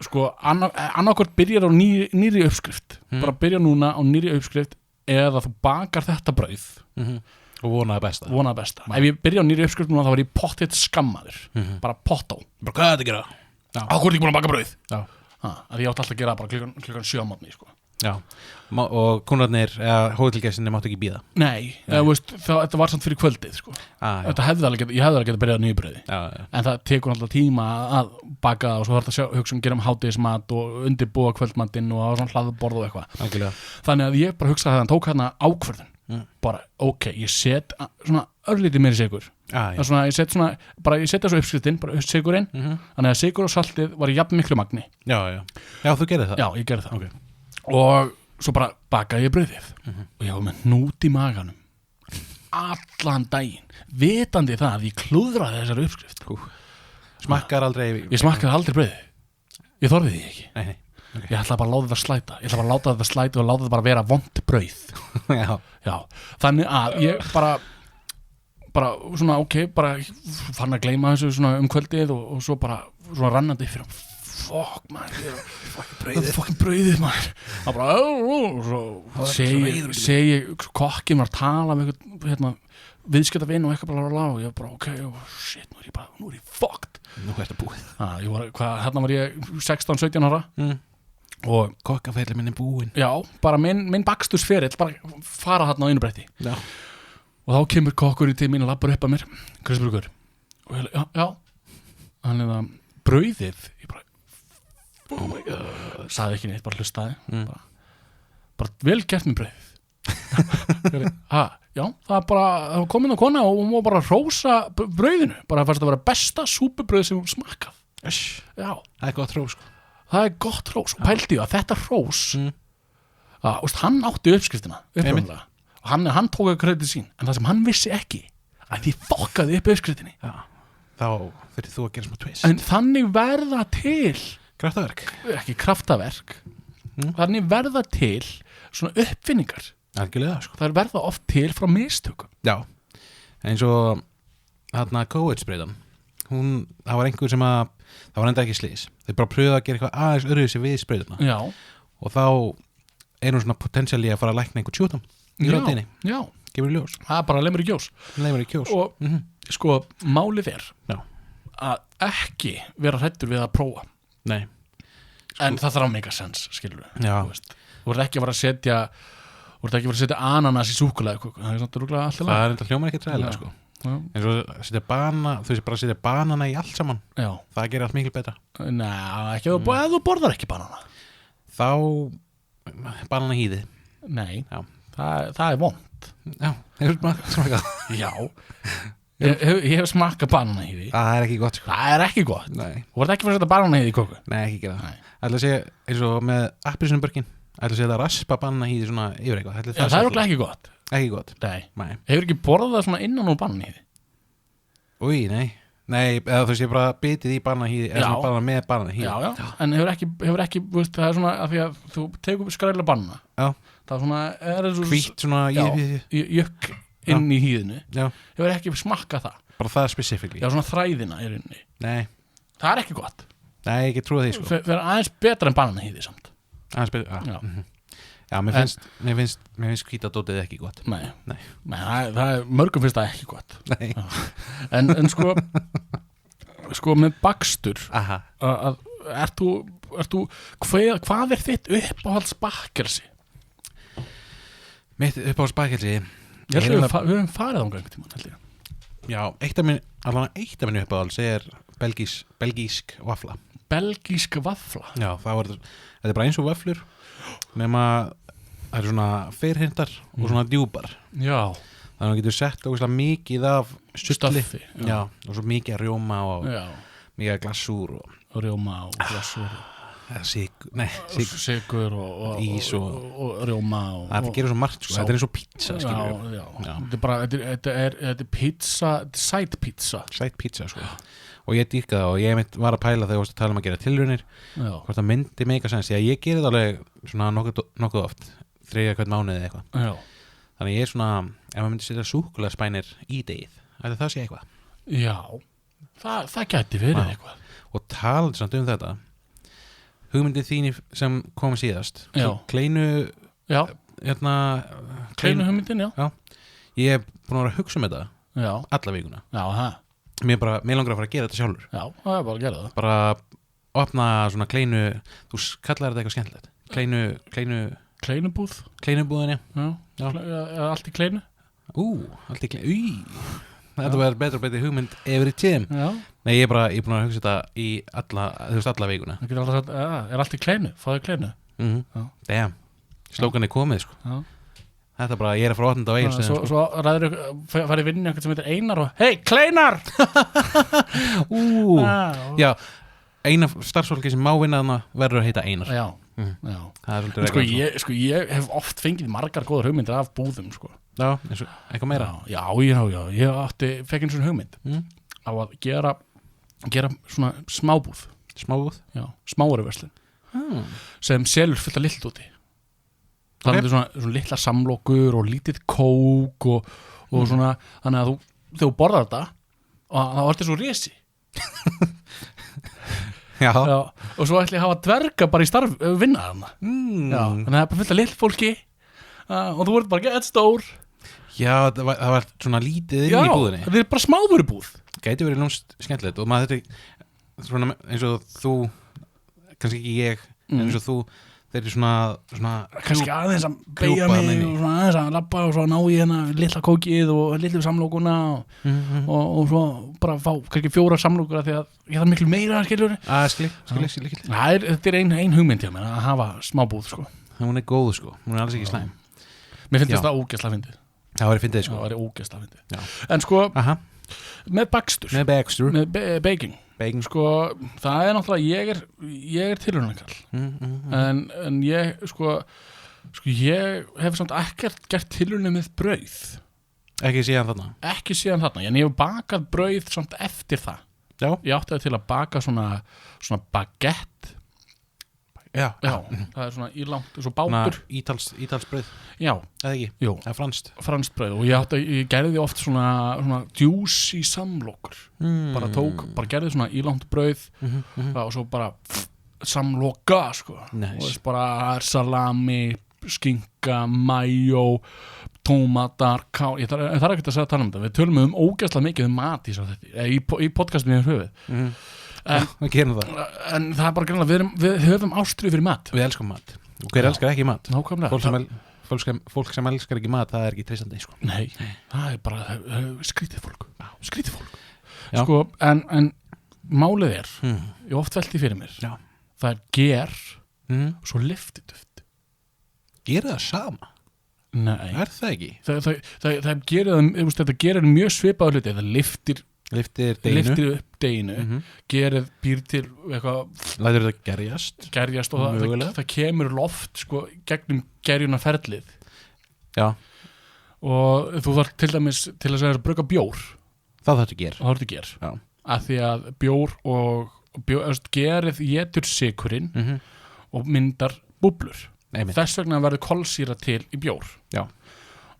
sko annarkvort byrjar á nýri uppskrift, bara byrja núna á nýri uppskrift eða þú bakar þetta brauð og vonaði besta. Ef ég byrja á nýri uppskrift núna þá var ég pottitt skammaður, bara pottó. Bara hvað er þetta að gera? Hvað er ég búin að baka brauð? Já. Að ég átti alltaf að gera bara klukkan 7 á morgni, sko. Já, og kúnarnir hótelgestinni máttu ekki bíða. Nei, þetta var samt fyrir kvöldið sko. Ég hefði alveg getað byrjað á nýju brauði. En það tekur alltaf tíma að baka það og svo þarf þetta að hugsa gera hádegismat og undirbúa kvöldmatinn og hafa svona hlaðborð og eitthvað. Algjörlega. Þannig að ég bara hugsaði að hann tók hérna ákvörðun. Bara, ég set svona örlítið meiri sykur. Ég set þessu uppskriftin, bara sykurinn. Þannig að sykur og saltið var í jafn miklu magni. Já, þú gerði það? Já, ég gerði það. Okay. Og svo bara bakaði ég brauðið og ég var með hnút í maganum allan daginn vitandi það að ég klúðraði þessari uppskrift. Smakkar aldrei? Ég smakkaði aldrei brauðið, ég þorði því ekki. Nei. Okay. Ég ætla bara að láta þetta slæta og láta þetta bara vera vont brauð. Já, þannig að ég bara svona bara fann að gleyma þessu svona kvöldið og svo bara svona rannandi fyrir fucking brauðið maður. Það bara og svo segi kokkin var að tala með eitthvað viðskiptavinn og eitthvað og ég bara shit, nú er ég fucked. Nú er þetta búið. Hérna var ég 16-17 ára og kokkaferli minn er búinn. Já, bara minn bakstursferill bara fara hérna á einu bretti. Já. Og þá kemur kokkur í til mín og lappar upp að mér, Kristbjörgur, og ég já, hann er það brauðið, ég bara oh my god, sagði ekki neitt, bara hlustaði bara vel gert með brauðið. Já, það var komin á kona og hún var bara að rósa brauðinu, bara fannst að vera besta súpubrauð sem hún smakkað. Já, það er gott rós sko. Það er gott rós, og pældi ég að þetta rós hann átti uppskriftina upprunalega og hann tók að kreditið sín, en það sem hann vissi ekki að ég fokkaði upp uppskriftinni. Þá fyrir þú að gera smá twist. En þannig verða til kraftaverk, ekki kraftaverk, þannig verða til svona uppfinningar. Algjörlega sko. Það verða oft til frá mistökum. Já, eins og þarna COVID-spreytan, það var einhver sem það var enda ekki slís, þeir bara pröfuðu að gera eitthvað aðeins öðruvísi við spreytuna. Já. Og þá er hún svona potensiali að fara að lækna einhver sjúkdóm í röddinni. Já. Gefur í ljós. Það er bara lemur í kjós. Og sko, málið er að ekki vera hræddur við að prófa. Nei. En það þarf mega sens, skilur við. Já. Þú ert ekki að fara að setja ananas í súkkulaði. Það er samt rúglega alltaf. Það er enda hljómar ekki træðilega, sko. En svo þú bara setja banana í allt saman. Já. Það gerir allt mikil betra. Nei, ekki ef þú borðar ekki banana. Þá banana hýðið. Nei. Já. Það er vond. Já, hefur maður smakað. Já. Ég hef smakkað bananahýði. Það er ekki gott sko. Það er ekki gott. Nei, Þú vart ekki fyrir að setja bananahýði í kóku? nei, ekki gera það. Nei. Ætla að segja, eins og með appelsínubörkin, ætla að segja það raspa bananahýði svona yfir eitthvað. Já, það er okkur ekki gott. Ekki gott. Nei. Nei. Hefur ekki borðað svona innan úr bananahýði? Új, nei. Nei, eða þú sé bara bitið í bananahýði, eða Já. svona banana með bananahýði. Já. En hefur ekki, veist, það er svona að því að þú tegur skræla banana. Já. Það er svona, er þessu Hvít svona, jökk inn í hýðinu. Já. Hefur ekki smakkað það. Bara það specifíkli. Já, svona þræðina í rauninni. Nei, Það er ekki gott. nei, ekki trúið því sko. Það er aðeins betra en bananahýði samt. Aðeins betur, Já. Já, mér finnst hvítadótið ekki gott. Nei. Nei. Það er mörgum finnst það ekki gott. Nei. En sko með bakstur Aha. ert þú hvað er þitt uppáhalds bakkelsi? Mitt upp á spakkelsi. Við höfum farið ánga einhvern tímann held ég. Já, eitt af minni uppáhalds er belgísk vafla. Belgísk vafla. Já, þetta er bara eins og vöflur nema það eru svona fyrrhindar og svona djúpar. Já. Þannig að þú getur sett ógeðslega mikið af sulli. Staffi, Já, og svo mikið af rjóma og Já. mikið af glassúr og Rjóma og glassur sigur og ís og rjóma og það gerir svo margt sko. Þetta er eins og pizza skilur. Já. Þetta er bara þetta er pizza, side pizza. Sætt pizza sko. Og ég dýrka það og ég var að pæla þegar ég varst að tala um að gera tilraunir hvort það myndi meika sens því að ég geri það alveg svona nokkuð oft 3 hvern mánuði eða eitthvað. Já. Þannig ég er svona, ef maður myndi setja súkkulaðspænir í degið, ætli það sé eitthvað. Já. Það gæti verið eitthvað. Og talandi samt um þetta hugmyndið þín sem kom síðast Já. kleinu Já. Kleinu hugmyndin, já. Ég er búin að vera að hugsa um þetta Já. alla vikuna. Já, það. Mér langar að fara að gera þetta sjálfur. Já, það er bara að gera það. Bara opna svona kleinu, þú kallar þetta eitthvað skemmtilegt. Kleinubúð. Kleinubúðinni. Já. Allt í kleinu. Allt í kleinu. Þetta verður betur og betur hugmynd every time. Já. Nei, ég er búin að hugsa þetta í alla vikuna. Það getur alltaf sagt, er allt í kleinu, fáðu kleinu. Já. Damn, slókan er komið sko. Já. Þetta er bara, ég er að fara 8. á Egilsstöðum sko. Svo ræður farið vinni eitthvað sem heitir Einar og hei, Kleinar! Já, eina starfsfólki sem má vinna þarna verður að heita Einar. Já. Það er svolítið Sko ég hef oft fengið margar góðar hugmyndir af búðum sko. Já, eins og eitthvað meira. Já, ég fekk eins og hugmynd á að gera svona smábúð. Smábúð? Já, smávaruverslun sem selur fullt af lill úti. Þannig svona litla samlokur og lítið kók og svona, þannig að þegar þú borðar þetta og það vartir svo risi. Já. Og svo ætla ég að hafa dverga bara í vinna þarna. Já, þannig að það er bara fullt af lill fólki og þú verður bara að geta stór. Já, það var svona lítið inn í búðinni. Já, þetta er bara smávarubúð. Gæti verið lúmst skemmtilegt og maður þetta svona eins og þú, kannski ekki ég, en eins og þú þeir eru svona kannski aðeins að beigja mig og svona aðeins að labba og svo ná í hérna litla kókið og litlu samlokuna og svo bara fá kannski 4 samlokur því að ég þarf miklu meira skiljur. Skilji. Þetta er ein hugmynd hjá mér að hafa smábúð sko. Hún er góð sko, hún er alls ekki slæm. Mér finnst það ógeðslega fyndið. Það var fyndið sko. Það var ógeðslega fyndið. En sko með bakstur. Með baking. Sko, það er náttúrulega ég er tilraunakall en ég sko ég hef samt ekkert gert tilraunir með brauð ekki síðan þarna en ég hef bakað brauð samt eftir það. Já. Ég átti til að baka svona baguette. Já, það er svona ílangt svo bátur. Ítalskt brauð. Já. Eða ekki? Jú. Það er franskt brauð og ég gerði oft svona juicy samlokur. Bara gerði svona ílangt brauð og svo bara samloka sko. Nice. Og þess bara salami, skinka, mayo, tómatar, kál. Ég þarf ekki að segja að tala um þetta. Við tölum ógeðslega mikið mat í podcastinu í höfuð. En það er bara greinlega við höfum ástríðu fyrir mat. Við elskum mat. Og hver elskar ekki mat? Nákvæmlega. Fólk sem elskar ekki mat, það er ekki treystandi sko. Nei, það er bara skrítið fólk. Sko, en málið er ég oft velti fyrir mér. Já. Það er ger og svo lyftiduft. Gera það sama? Nei, það ekki? það gerir það, þetta gerir mjög svipaða hluti, það Lyftir liftir upp deginu, gerir býr til eitthvað Lætur þetta gerjast og það kemur loft sko gegnum gerjunarferlið Já, og þú þarf til dæmis til að segja að brugga bjór það þetta ger og það er ger Já. af því að bjór gerið étur sykurinn og myndar búblur þess vegna verður kolsýra til í bjór Já.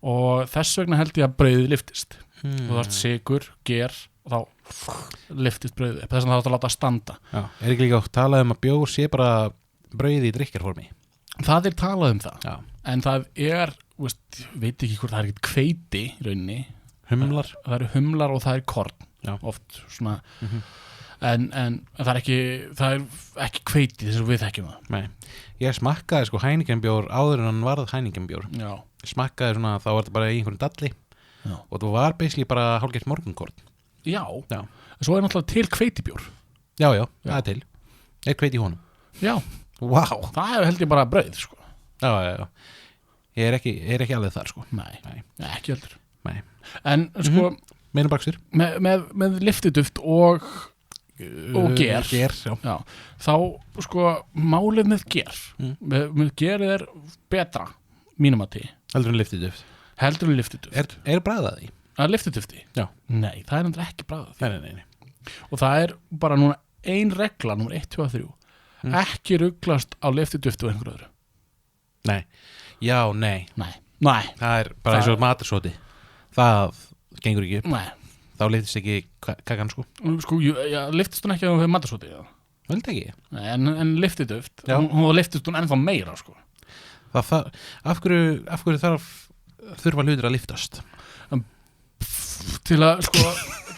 og þess vegna held ég að brauðið liftist og það er sykur, ger og þá liftist brauðið upp þess vegna það er að láta standa Já. Ekki líka að tala að bjór sé bara brauðið í drykkarformi það er talað það Já. en það veit ekki hvort það er ekkert hveiti í rauninni Humlar það eru humlar og það er korn Já. oft svona en það er ekki hveiti þess að við þekkjum það Nei, ég smakkaði sko Heineken-bjór áður en hann varð Heineken-bjór Já. Smakkaði svona, þá var þetta bara í einhverjum dalli Já. og það var basically bara hálfgert morgunkorn Já, Já. Svo er náttúrulega til hveitibjór Já, það er til Er hveit í honum Já, Wow. það er held ég bara brauð sko. Já Ég er ekki alveg þar sko Nei, ekki heldur Nei. En sko Meina bakstur með liftiduft og ger já. þá sko málið með ger með gerið er betra mínum að því Heldur en lyftiduft heldur en liftiduft Er bragðað í? að liftidufti? Já. Nei, það er náttúrulega ekki bragðað Nei. og það er bara núna ein regla númer 1, 2 og 3 ekki rugglast á liftidufti og einhverju öðru Nei. Já, nei Nei. Það er bara eins og matursóti Það gengur ekki upp Nei. Þá lyftist ekki kakan sko Sko, liftist hún ekki að hún hefur matarsóti Veldi ekki Nei, en liftiduft, Já. hún liftist hún ennþá meira sko. Af hverju þurfa hlutir að liftast? Til að, sko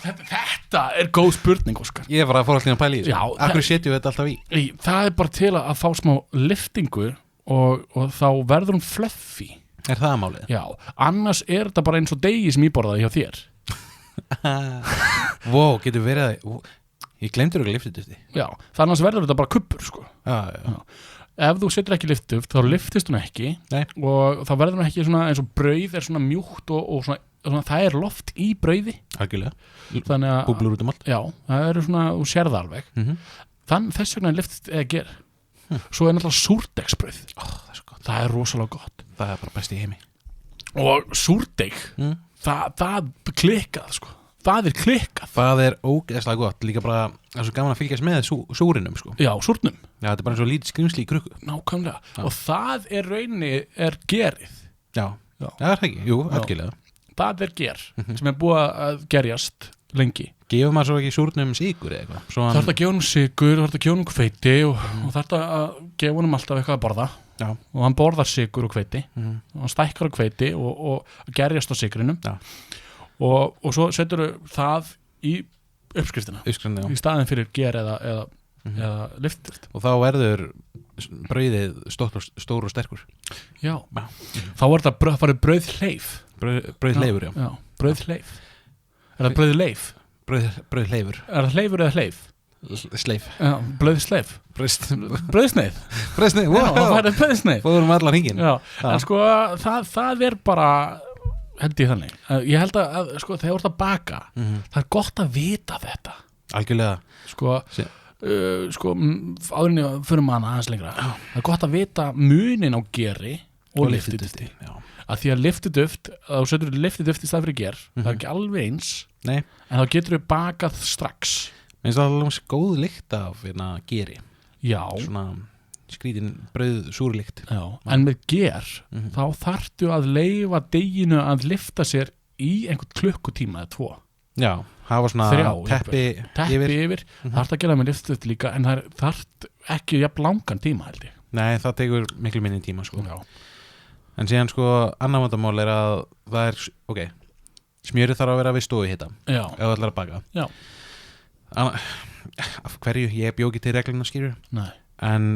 þetta er góð spurning, Óskar Ég var að fóra allir að pæla í þessu Já, Af hverju setjum við þetta alltaf í? Það er bara til að fá smá liftingu og þá verður hún fluffy Er það málið? Já, annars er þetta bara eins og degi sem ég borðaði hjá þér Wow, getur verið að Ég glemdur ekki liftidufti Já, annars verður þetta bara kubbur sko. Já. Ef þú setur ekki liftduft þá liftist hún ekki Nei. og þá verður hún ekki svona eins og brauð er svona mjúkt og svona það er loft í brauði Algjörlega þannig að Búblur út um allt Já, það eru svona, þú sér það alveg þess vegna er liftist eða ger Svo er náttúrulega súrdegsbrauð Það er svo gott Það er rosalega gott Það er bara best í heimi Og súrdeg það klikkað sko. Það er klikkað Það er ógeðslega gott Líka bara Það er svo gaman að fylgjast með súrinum sko. Já, súrnum Já, þetta er bara eins og lítið skrimsli í krukku Nákvæmlega Og það er rauninni gerið Já, það er það ekki Jú, algjörlega Það er ger sem er búið að gerjast lengi Gefur maður svo ekki súrnum sykur eða eitthvað Það þarf að gefa honum sykur, það þarf að gefa honum hveiti og það þarf að gefa honum alltaf eitthvað að borða Já. og hann borðar sykur og hveiti og hann stækkar á hveiti og gerjast á sykrinum og svo setur það í uppskriftina í staðin fyrir ger eða liftduft og þá verður brauðið stór og sterkur Já, þá er þetta farið brauðhleif brauðhleifur, já brauðhleif Er það brauðleif? Brauðhleifur Er það hleifur eða hleif? Sleif Já, brauðsleif Brauðsneið Brauðsneið, Já, það er brauðsneið Fóðum allar hringin Já, en sko það er bara held ég þannig Ég held að sko þegar þú ert að baka það er gott að vita þetta Algjörlega Sko áðurinn fyrir maður aðeins lengra Það er gott að vita munin á geri og liftidufti að því að liftiduft þá setur þú liftiduft í stað fyrir ger það er ekki alveg eins Nei. en þá getur þú bakað strax eins og það er alveg góð lykt af geri Já svona skrítin brauð súrlykt en með ger þá þarftu að leyfa deginu að lifta sér í einhvern klukkutíma eða 2 Já, hafa svona 3 teppi yfir þarft að gera með liftiduft líka en það þarft ekki jafn langan tíma held ég Nei, það tekur miklu minni tíma sko. Já En síðan sko annar vandamál er að það er, ok, smjörið þarf að vera við stofu hita Já ef það ætlar að baka Já Af hverju, ég bjó ekki til regluna skýru Nei En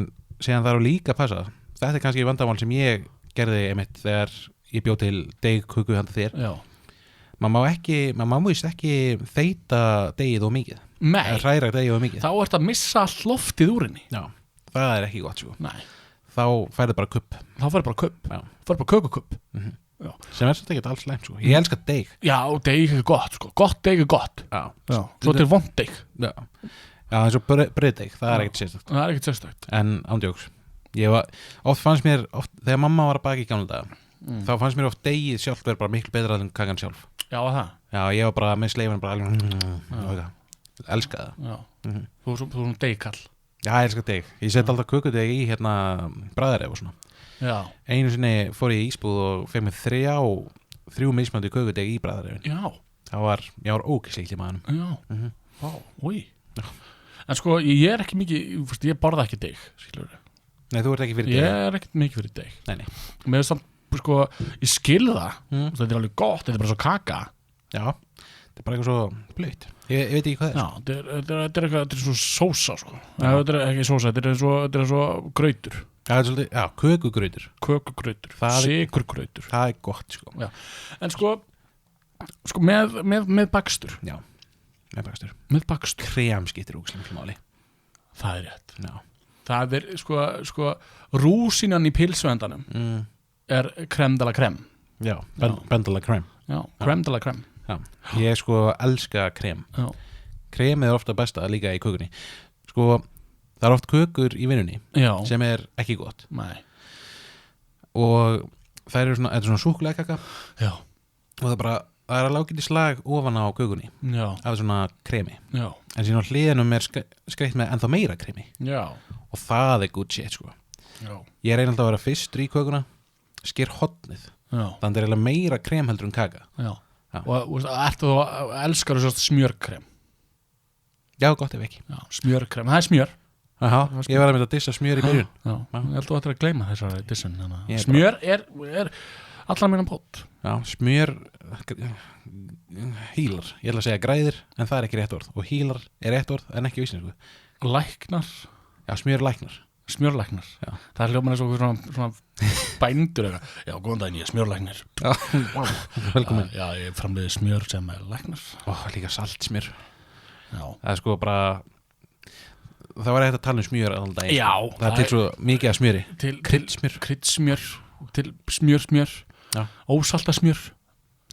síðan þarf líka að passa Þetta er kannski vandamál sem ég gerði einmitt þegar ég bjó til degköku handa þér Já Maður má víst ekki þeyta degið og mikið Nei Hræra degið og mikið Þá ert að missa allt loftið úr henni Já, það er ekki gott sko Nei Þá færðu bara kupp Þá færðu bara kupp Já. Færðu bara kökukupp sem svolítið ekki alls slæmt sko. Ég elska deig. Já, deig er gott sko, gott deig er gott. Já. Svo til vond deig. Já, eins og brauðdeig, það er ekkert sérstakt. Það er ekkert sérstakt. En ándjóks, oft fannst mér, þegar mamma var að baka í gamla daga, þá fannst mér oft deigið sjálf verið bara miklu betra en kakan sjálf. Já, það? Já, ég var bara með sleifin bara alveg, elskaði það. Já, þú er svona deigkall. Já, ég elska deig. Ég set alltaf kökudeig í bræðaref og svona. Já. Einu sinni fór ég í ísbúð og fekk mér 3 mismandi kökudeig í bræðarefin. Já. Ég var ókisleikli maðurum. Já. Vá, úi. En sko, ég er ekki mikið, ég borða ekki deig, skilur við. Nei, þú ert ekki fyrir deig. Ég er ekkert mikið fyrir deig. Nei. Mér er samt, sko, ég skil það, þetta er alveg gott, þetta er bara svo kaka. Já, þetta er bara eitthvað svo blöyt. Ég veit ekki hvað það er. Já, þetta er svo sósa, sko. Þetta er ekki sósa, þetta er svo grautur. Já, kökugrautur. Kökugrautur, sykurgrautur. Það er gott, sko. Já, en sko með bakstur. Já, með bakstur. Krem skiptir ógeðslega máli. Það er rétt. Já. Það er, sko rúsínan í pilsuendanum er crème de la crème. Já, ben de la crème. Já, crème de la crème. Já, ég sko elska krem. Já. Kremið er ofta besta líka í kökunni. Sko, það er oft kökur í vinnunni sem er ekki gott. Nei. Og það er svona súkkulaðikaka. Já. Og það er að lágið í slag ofan á kökunni. Já. Af svona kremi. Já. En síðan á hliðinum er skreitt með ennþá meira kremi. Já. Og það er good shit, sko. Já. Ég reyni alltaf að vera fyrstur í kökuna, sker hotnið. Já. Þannig er eiginlega meira krem heldur en kaka. Já. Og ertu þú elskar þú smjörkrem? Já, gott ef ekki. Já, smjörkrem, það er smjör. Aha, ég var að mynda að dissa smjör í byrjun. Já, ég held þú ættir að gleyma þessari dissun. Smjör er allar minna bótt. Já, smjör hílar, ég ætla að segja græðir, en það er ekki rétt orð. Og hílar er rétt orð, en ekki á íslensku. Læknar. Já, smjörlæknar. Smjörlæknar. Já. Það er hljóman eins og svona bændur eitthvað. Já, góðan daginn, ég er smjörlæknir. Velkomin. Já, ég framleiði smjör sem er læknar. Líka saltsmjör. Já. Það er sko bara, það var eitthvað að tala um smjör allan daginn. Já. Það er til svo mikið að smjöri. Kryddsmjör, til smjör. Já. Ósaltasmjör.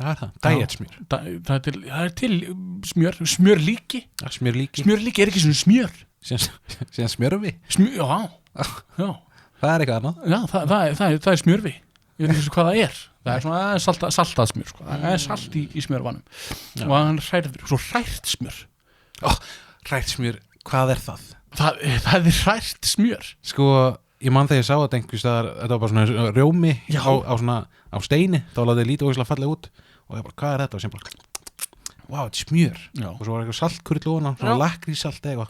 Það er það, dæjetsmjör. Það er til smjörlíki. Já, smjörlíki. Smjörlíki er ekki svona smjör. Síðan smjörfi. Já. Það er eitthvað annað. Já, það er smjörfi. Ég veit ekki hvað það er. Það er svona saltað smjör, sko. Það er salt í smjörvanum. Og hann hræður, svo hrært smjör. Hrært smjör, hvað er það? Það er hrært smjör. Sko, ég man þegar ég sá þetta einhvers staðar, þetta var bara svona rjómi á steini, þá láti ég lítið ógeðslega fallega út og ég bara, hvað er þetta? Og sem bara, wow, þetta er smjör. Og svo var eitthvað saltkurl ofan á, svona lakrísalt eitthvað.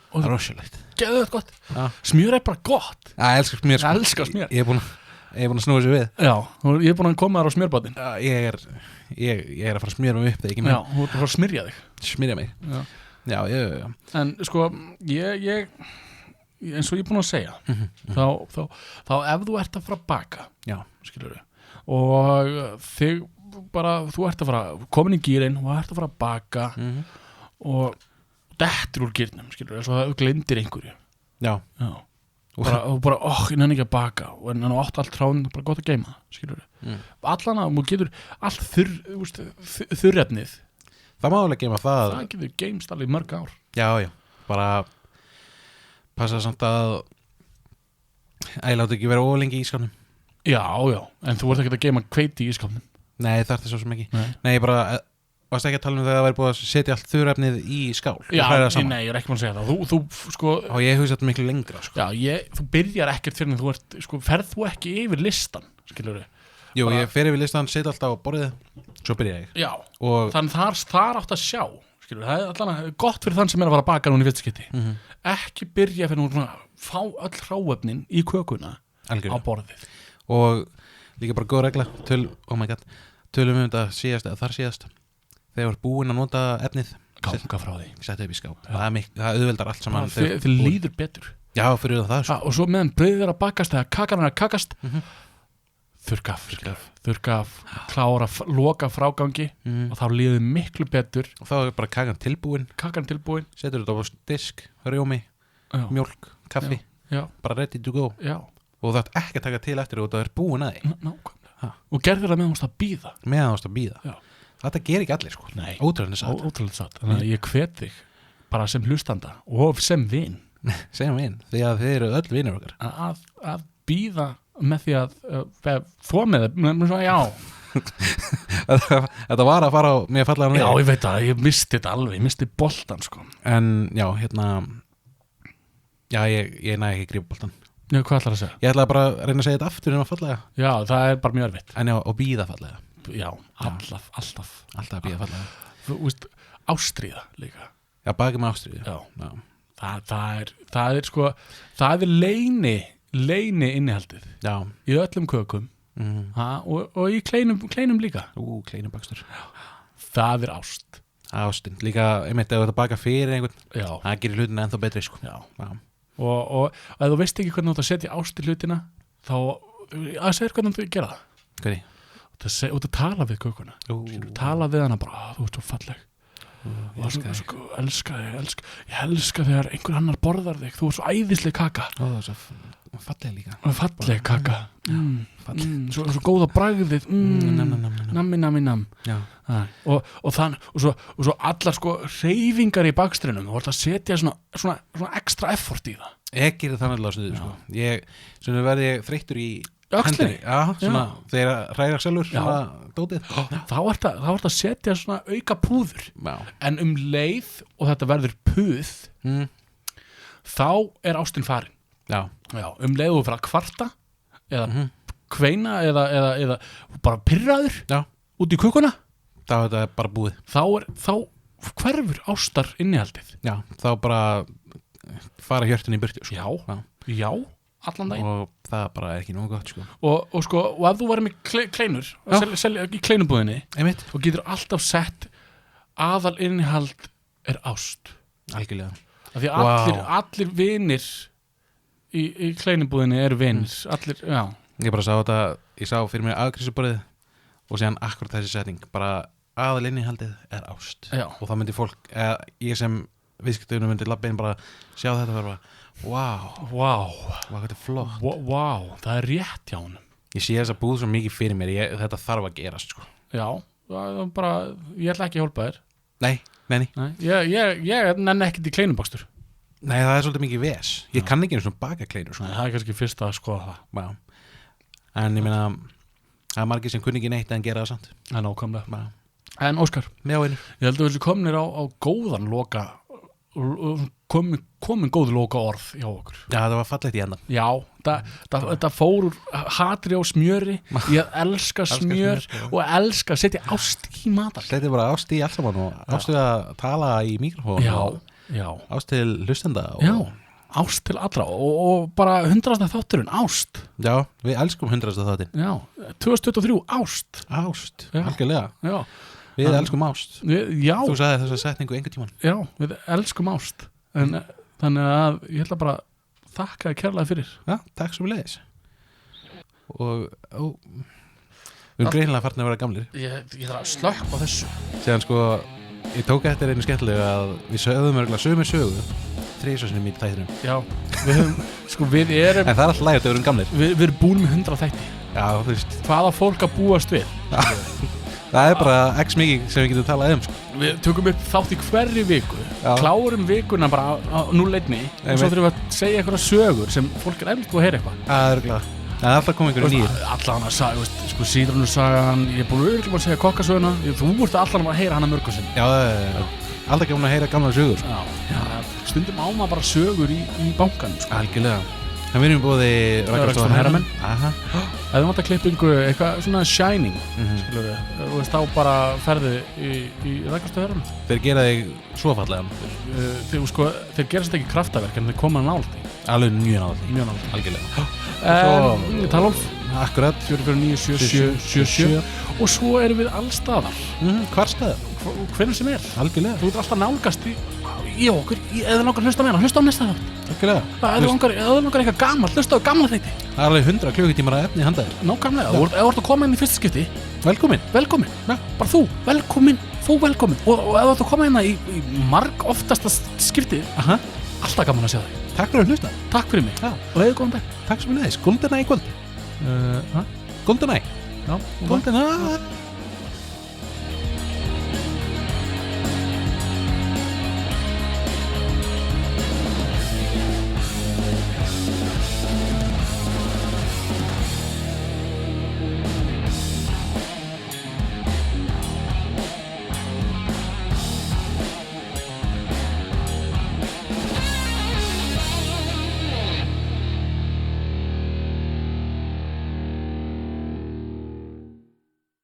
Það er rosalegt. Geðveikt gott. Smjör er bara gott. Já, ég elskar smjör. Ég elskar smjör. Ég er búin að snúa sér við. Já, ég er búin að koma þar á smjörbátinn. Já, ég er að fara að smjörja mig upp þegar ekki mér. Já, þú ert að fara að smyrja þig. Smyrja mig. Já. En sko, ég eins og ég er búin að segja, þá ef þú ert að fara að baka, skilur við, og þig bara, þú ert að fara komin í gírinn og ert að fara að baka og dettur úr gírnum, skilur við, eins og það glindir einhverju. Já. Og bara, ég nenni ekki að baka og en átt allt tráðin, bara gott að geyma, skilur við. Allan að, þú getur allt þurrefnið. Það má alveg geyma það. Það getur geymst alveg mörg ár. Já, bara passa samt að ég láti ekki vera ólengi í ískapnum. Já, en þú ert ekki að geyma hveiti í ískapnum. Nei, það er svo sem ekki. Nei, ég bara varst ekki að tala um þegar það væri búið að setja allt þurrefnið í skál. Já, nei, ég er ekki búin að segja það. Þú sko... Og ég hugsa þetta miklu lengra, sko. Já, þú byrjar ekkert fyrir en þú ert, sko, ferð þú ekki yfir listan, skilur við. Jú, ég fer yfir listan, setja alltaf á borðið, svo byrja ég. Já, þannig þar átt að sjá, skilur við. Það er allan gott fyrir þann sem er að fara að baka núna í fyrsta skipti. Ekki byrja fyrir núna að fá öll hráefnin í kökuna á borðið. Og líka bara góð regla, tölum þetta síðast eða þar síðast. Þegar þú ert búinn að nota efnið, ganga frá því, setja upp í skáp. Það auðveldar allt saman. Þið líður betur. Já, fyrir það. Og svo meðan brauðið er að bakast eða kakan er að kakast, þurrka af, klára, loka frágangi og þá líður miklu betur. Og þá er bara kakan tilbúin. Setur þetta á disk, rjómi, mjólk, kaffi, bara ready to go. Já. Og það er ekki að taka til eftir og það er búin að því. Ha. og gerðir það meðan þú að býða. Meðan þú varst að bíða. Já. Þetta ger ekki allir, sko. Nei. Ótrúlega satt. Ótrúlega satt. Þannig að ég hvet þig bara sem hlustanda og sem vin Segjum við inn, því að þið eru öll vinir okkar. að býða með því að þó með það, já. Þetta var að fara á mér fallega Já, ég veit að ég misti þetta alveg, ég misti boltan sko. En já, já, ég næ ekki grípa boltan. Já, hvað ætlar að segja? Ég ætlaði bara að reyna að segja þetta aftur en að fallega. Já, það er bara mjög erfitt. En já, og býða fallega. Já, alltaf Alltaf að býða fallega. Þú veist, ástríða líka. Já, bakið með ástríðu. Já. Það er sko, það er leini innihaldið Já. í öllum kökum og í kleinum líka. Kleinum bakstur. Það er ást. Ástin, líka, einmitt, ef þú ert að baka fyrir einhvern, Já. það gerir hlutina ennþá betri, sko. Já. Og ef þú veist ekki hvernig þú ert að setja ást í hlutina, þá að segja hvernig þú gera það. Hvernig? Þú ert að tala við kökuna. Tala við hana bara, þú ert svo falleg. Elska þig. Ég elska þegar einhver annar borðar þig. Þú ert svo æðisleg kaka. Það er svo falleg líka. Falleg kaka. Svo góða bragðið. Nammi. Já. Og svo allar sko hreyfingar í bakstrinum. Þú ert að setja svona ekstra effort í það. Ég gerir það náttúrulega stuðu, sko. Svona verði ég þreyttur í öxlinni. Já, svona þegar hræra sjálfur svona dótið. Þá ert að setja svona auka púður. Já. En leið og þetta verður puð þá er ástin farin. Já. Leið og fyrir að kvarta eða kveina eða bara pirraður út í kukkuna, þá er þetta bara búið. Þá hverfur ástar innihaldið. Já, þá bara fara hjörtin í burtu, sko. Já, allan daginn. Og það bara er ekki nógu gott, sko. Og ef þú varir með kleinur selja í kleinubúðinni og getur alltaf sett aðal innihald er ást. Algjörlega. Af því að allir vinir í kleinubúðinni eru vinir. Allir, já. Ég bara sá þetta, ég sá fyrir mér afgreiðsluborðið og síðan akkurat þessi setning, bara aðal innihaldið er ást. Já. Og það myndi fólk, ég sem viðskiptunum myndi labba inn bara sjá þetta og bara, wow, hvað þetta er flott. Wow, það er rétt hjá honum. Ég sé þess að búð svo mikið fyrir mér, þetta þarf að gerast, sko. Já, það er bara, ég ætla ekki að hjálpa þér. Nei. Ég nenni ekkert í kleinubakstur. Nei, það er svolítið mikið ves. Ég kann ekki einu svona baka kleinur, sko. Nei, það er kannski fyrst að skoða það. Já. En ég meina, það er margir sem kunni ekki neitt en gera það samt. Það er nákvæmlega. En Óskar, ég held að við komnir á góðan loka, komin góð loka orð hjá okkur. Já, það var fallegt í endan. Já, það fór úr hatri á smjöri í að elska smjör og elska að setja ást í matar. Þetta er bara ást í allt saman og ást til að tala í mikrofón. Já. Ást til hlustenda. Já, ást til allra og bara 100. þátturinn, ást. Já, við elskum 100. þáttinn. Já, 2023, ást. Ást, algjörlega. Já. Við elskum ást. Já. Þú sagði þessa setningu einhvern tímann. Já, við elskum ást. Þannig að ég ætla bara að þakka þér kærlega fyrir. Já, takk svo leiðis. Og við erum greinilega farnir að vera gamlir. Ég þarf að slökka á þessu. Séðan sko, ég tók eftir einu skemmtilega að við sögðum örgulega sömu sögu 3 sinnum í þættinum. Já, við erum en það er alltaf lægt að við erum gamlir. Við erum búin með 100 þætti. Já, þú veist. Hvaða fólk að búast við? Það er bara x mikið sem við getum talað sko. Við tökum upp þátt í hverri viku. Klárum vikuna bara á 0-1 og svo þurfum við að segja eitthvað sögur sem fólk er eftir að heyra eitthvað. Það er örgulega. Það er alltaf komið einhverju nýjir. Allan að sagja, síðrunnursagan, ég er búin örgulega að segja kokkasöguna. Þú ert allan að heyra hana mörgum sinn. Já, alltaf gaman að heyra gamla sögur. Já, stundum á maður bara sögur í bankanum. Algjörlega. En við erum búið Ragnarsson Herramenn. Ef við vantar klippingu, eitthvað svona shining, skilur við, þá bara ferðu í Ragnarsson Herramenn. Þeir gera þig svo fallega. Þeir gera þetta ekki kraftaverk, en þeir koma nálægt því. Alveg mjög nálægt því. Mjög nálægt. Algjörlega. Talolf. Akkurat. 4497777. Og svo erum við allstaðar. Hvar staðar? Hvernig sem er. Algjörlega. Þú ert alltaf nálgast í okkur, eða langar hlusta meira, hlusta á næsta þátt. Algjörlega. Eða langar eitthvað gamalt, hlusta á gamla þætti. Það er alveg 100 klukkutímar að efni í handaðir. Nákvæmlega, ef þú ert að koma inn í fyrsta skipti, velkomin. Bara þú velkomin. Og ef þú ert að koma inn í marg oftasta skipti, alltaf gaman að sjá þig. Takk fyrir að hlusta. Takk fyrir mig. Og hefðu góðan dag. Takk svo mjög leiðis. Golden Eye í kvöld. Golden Eye. Já, Tóndina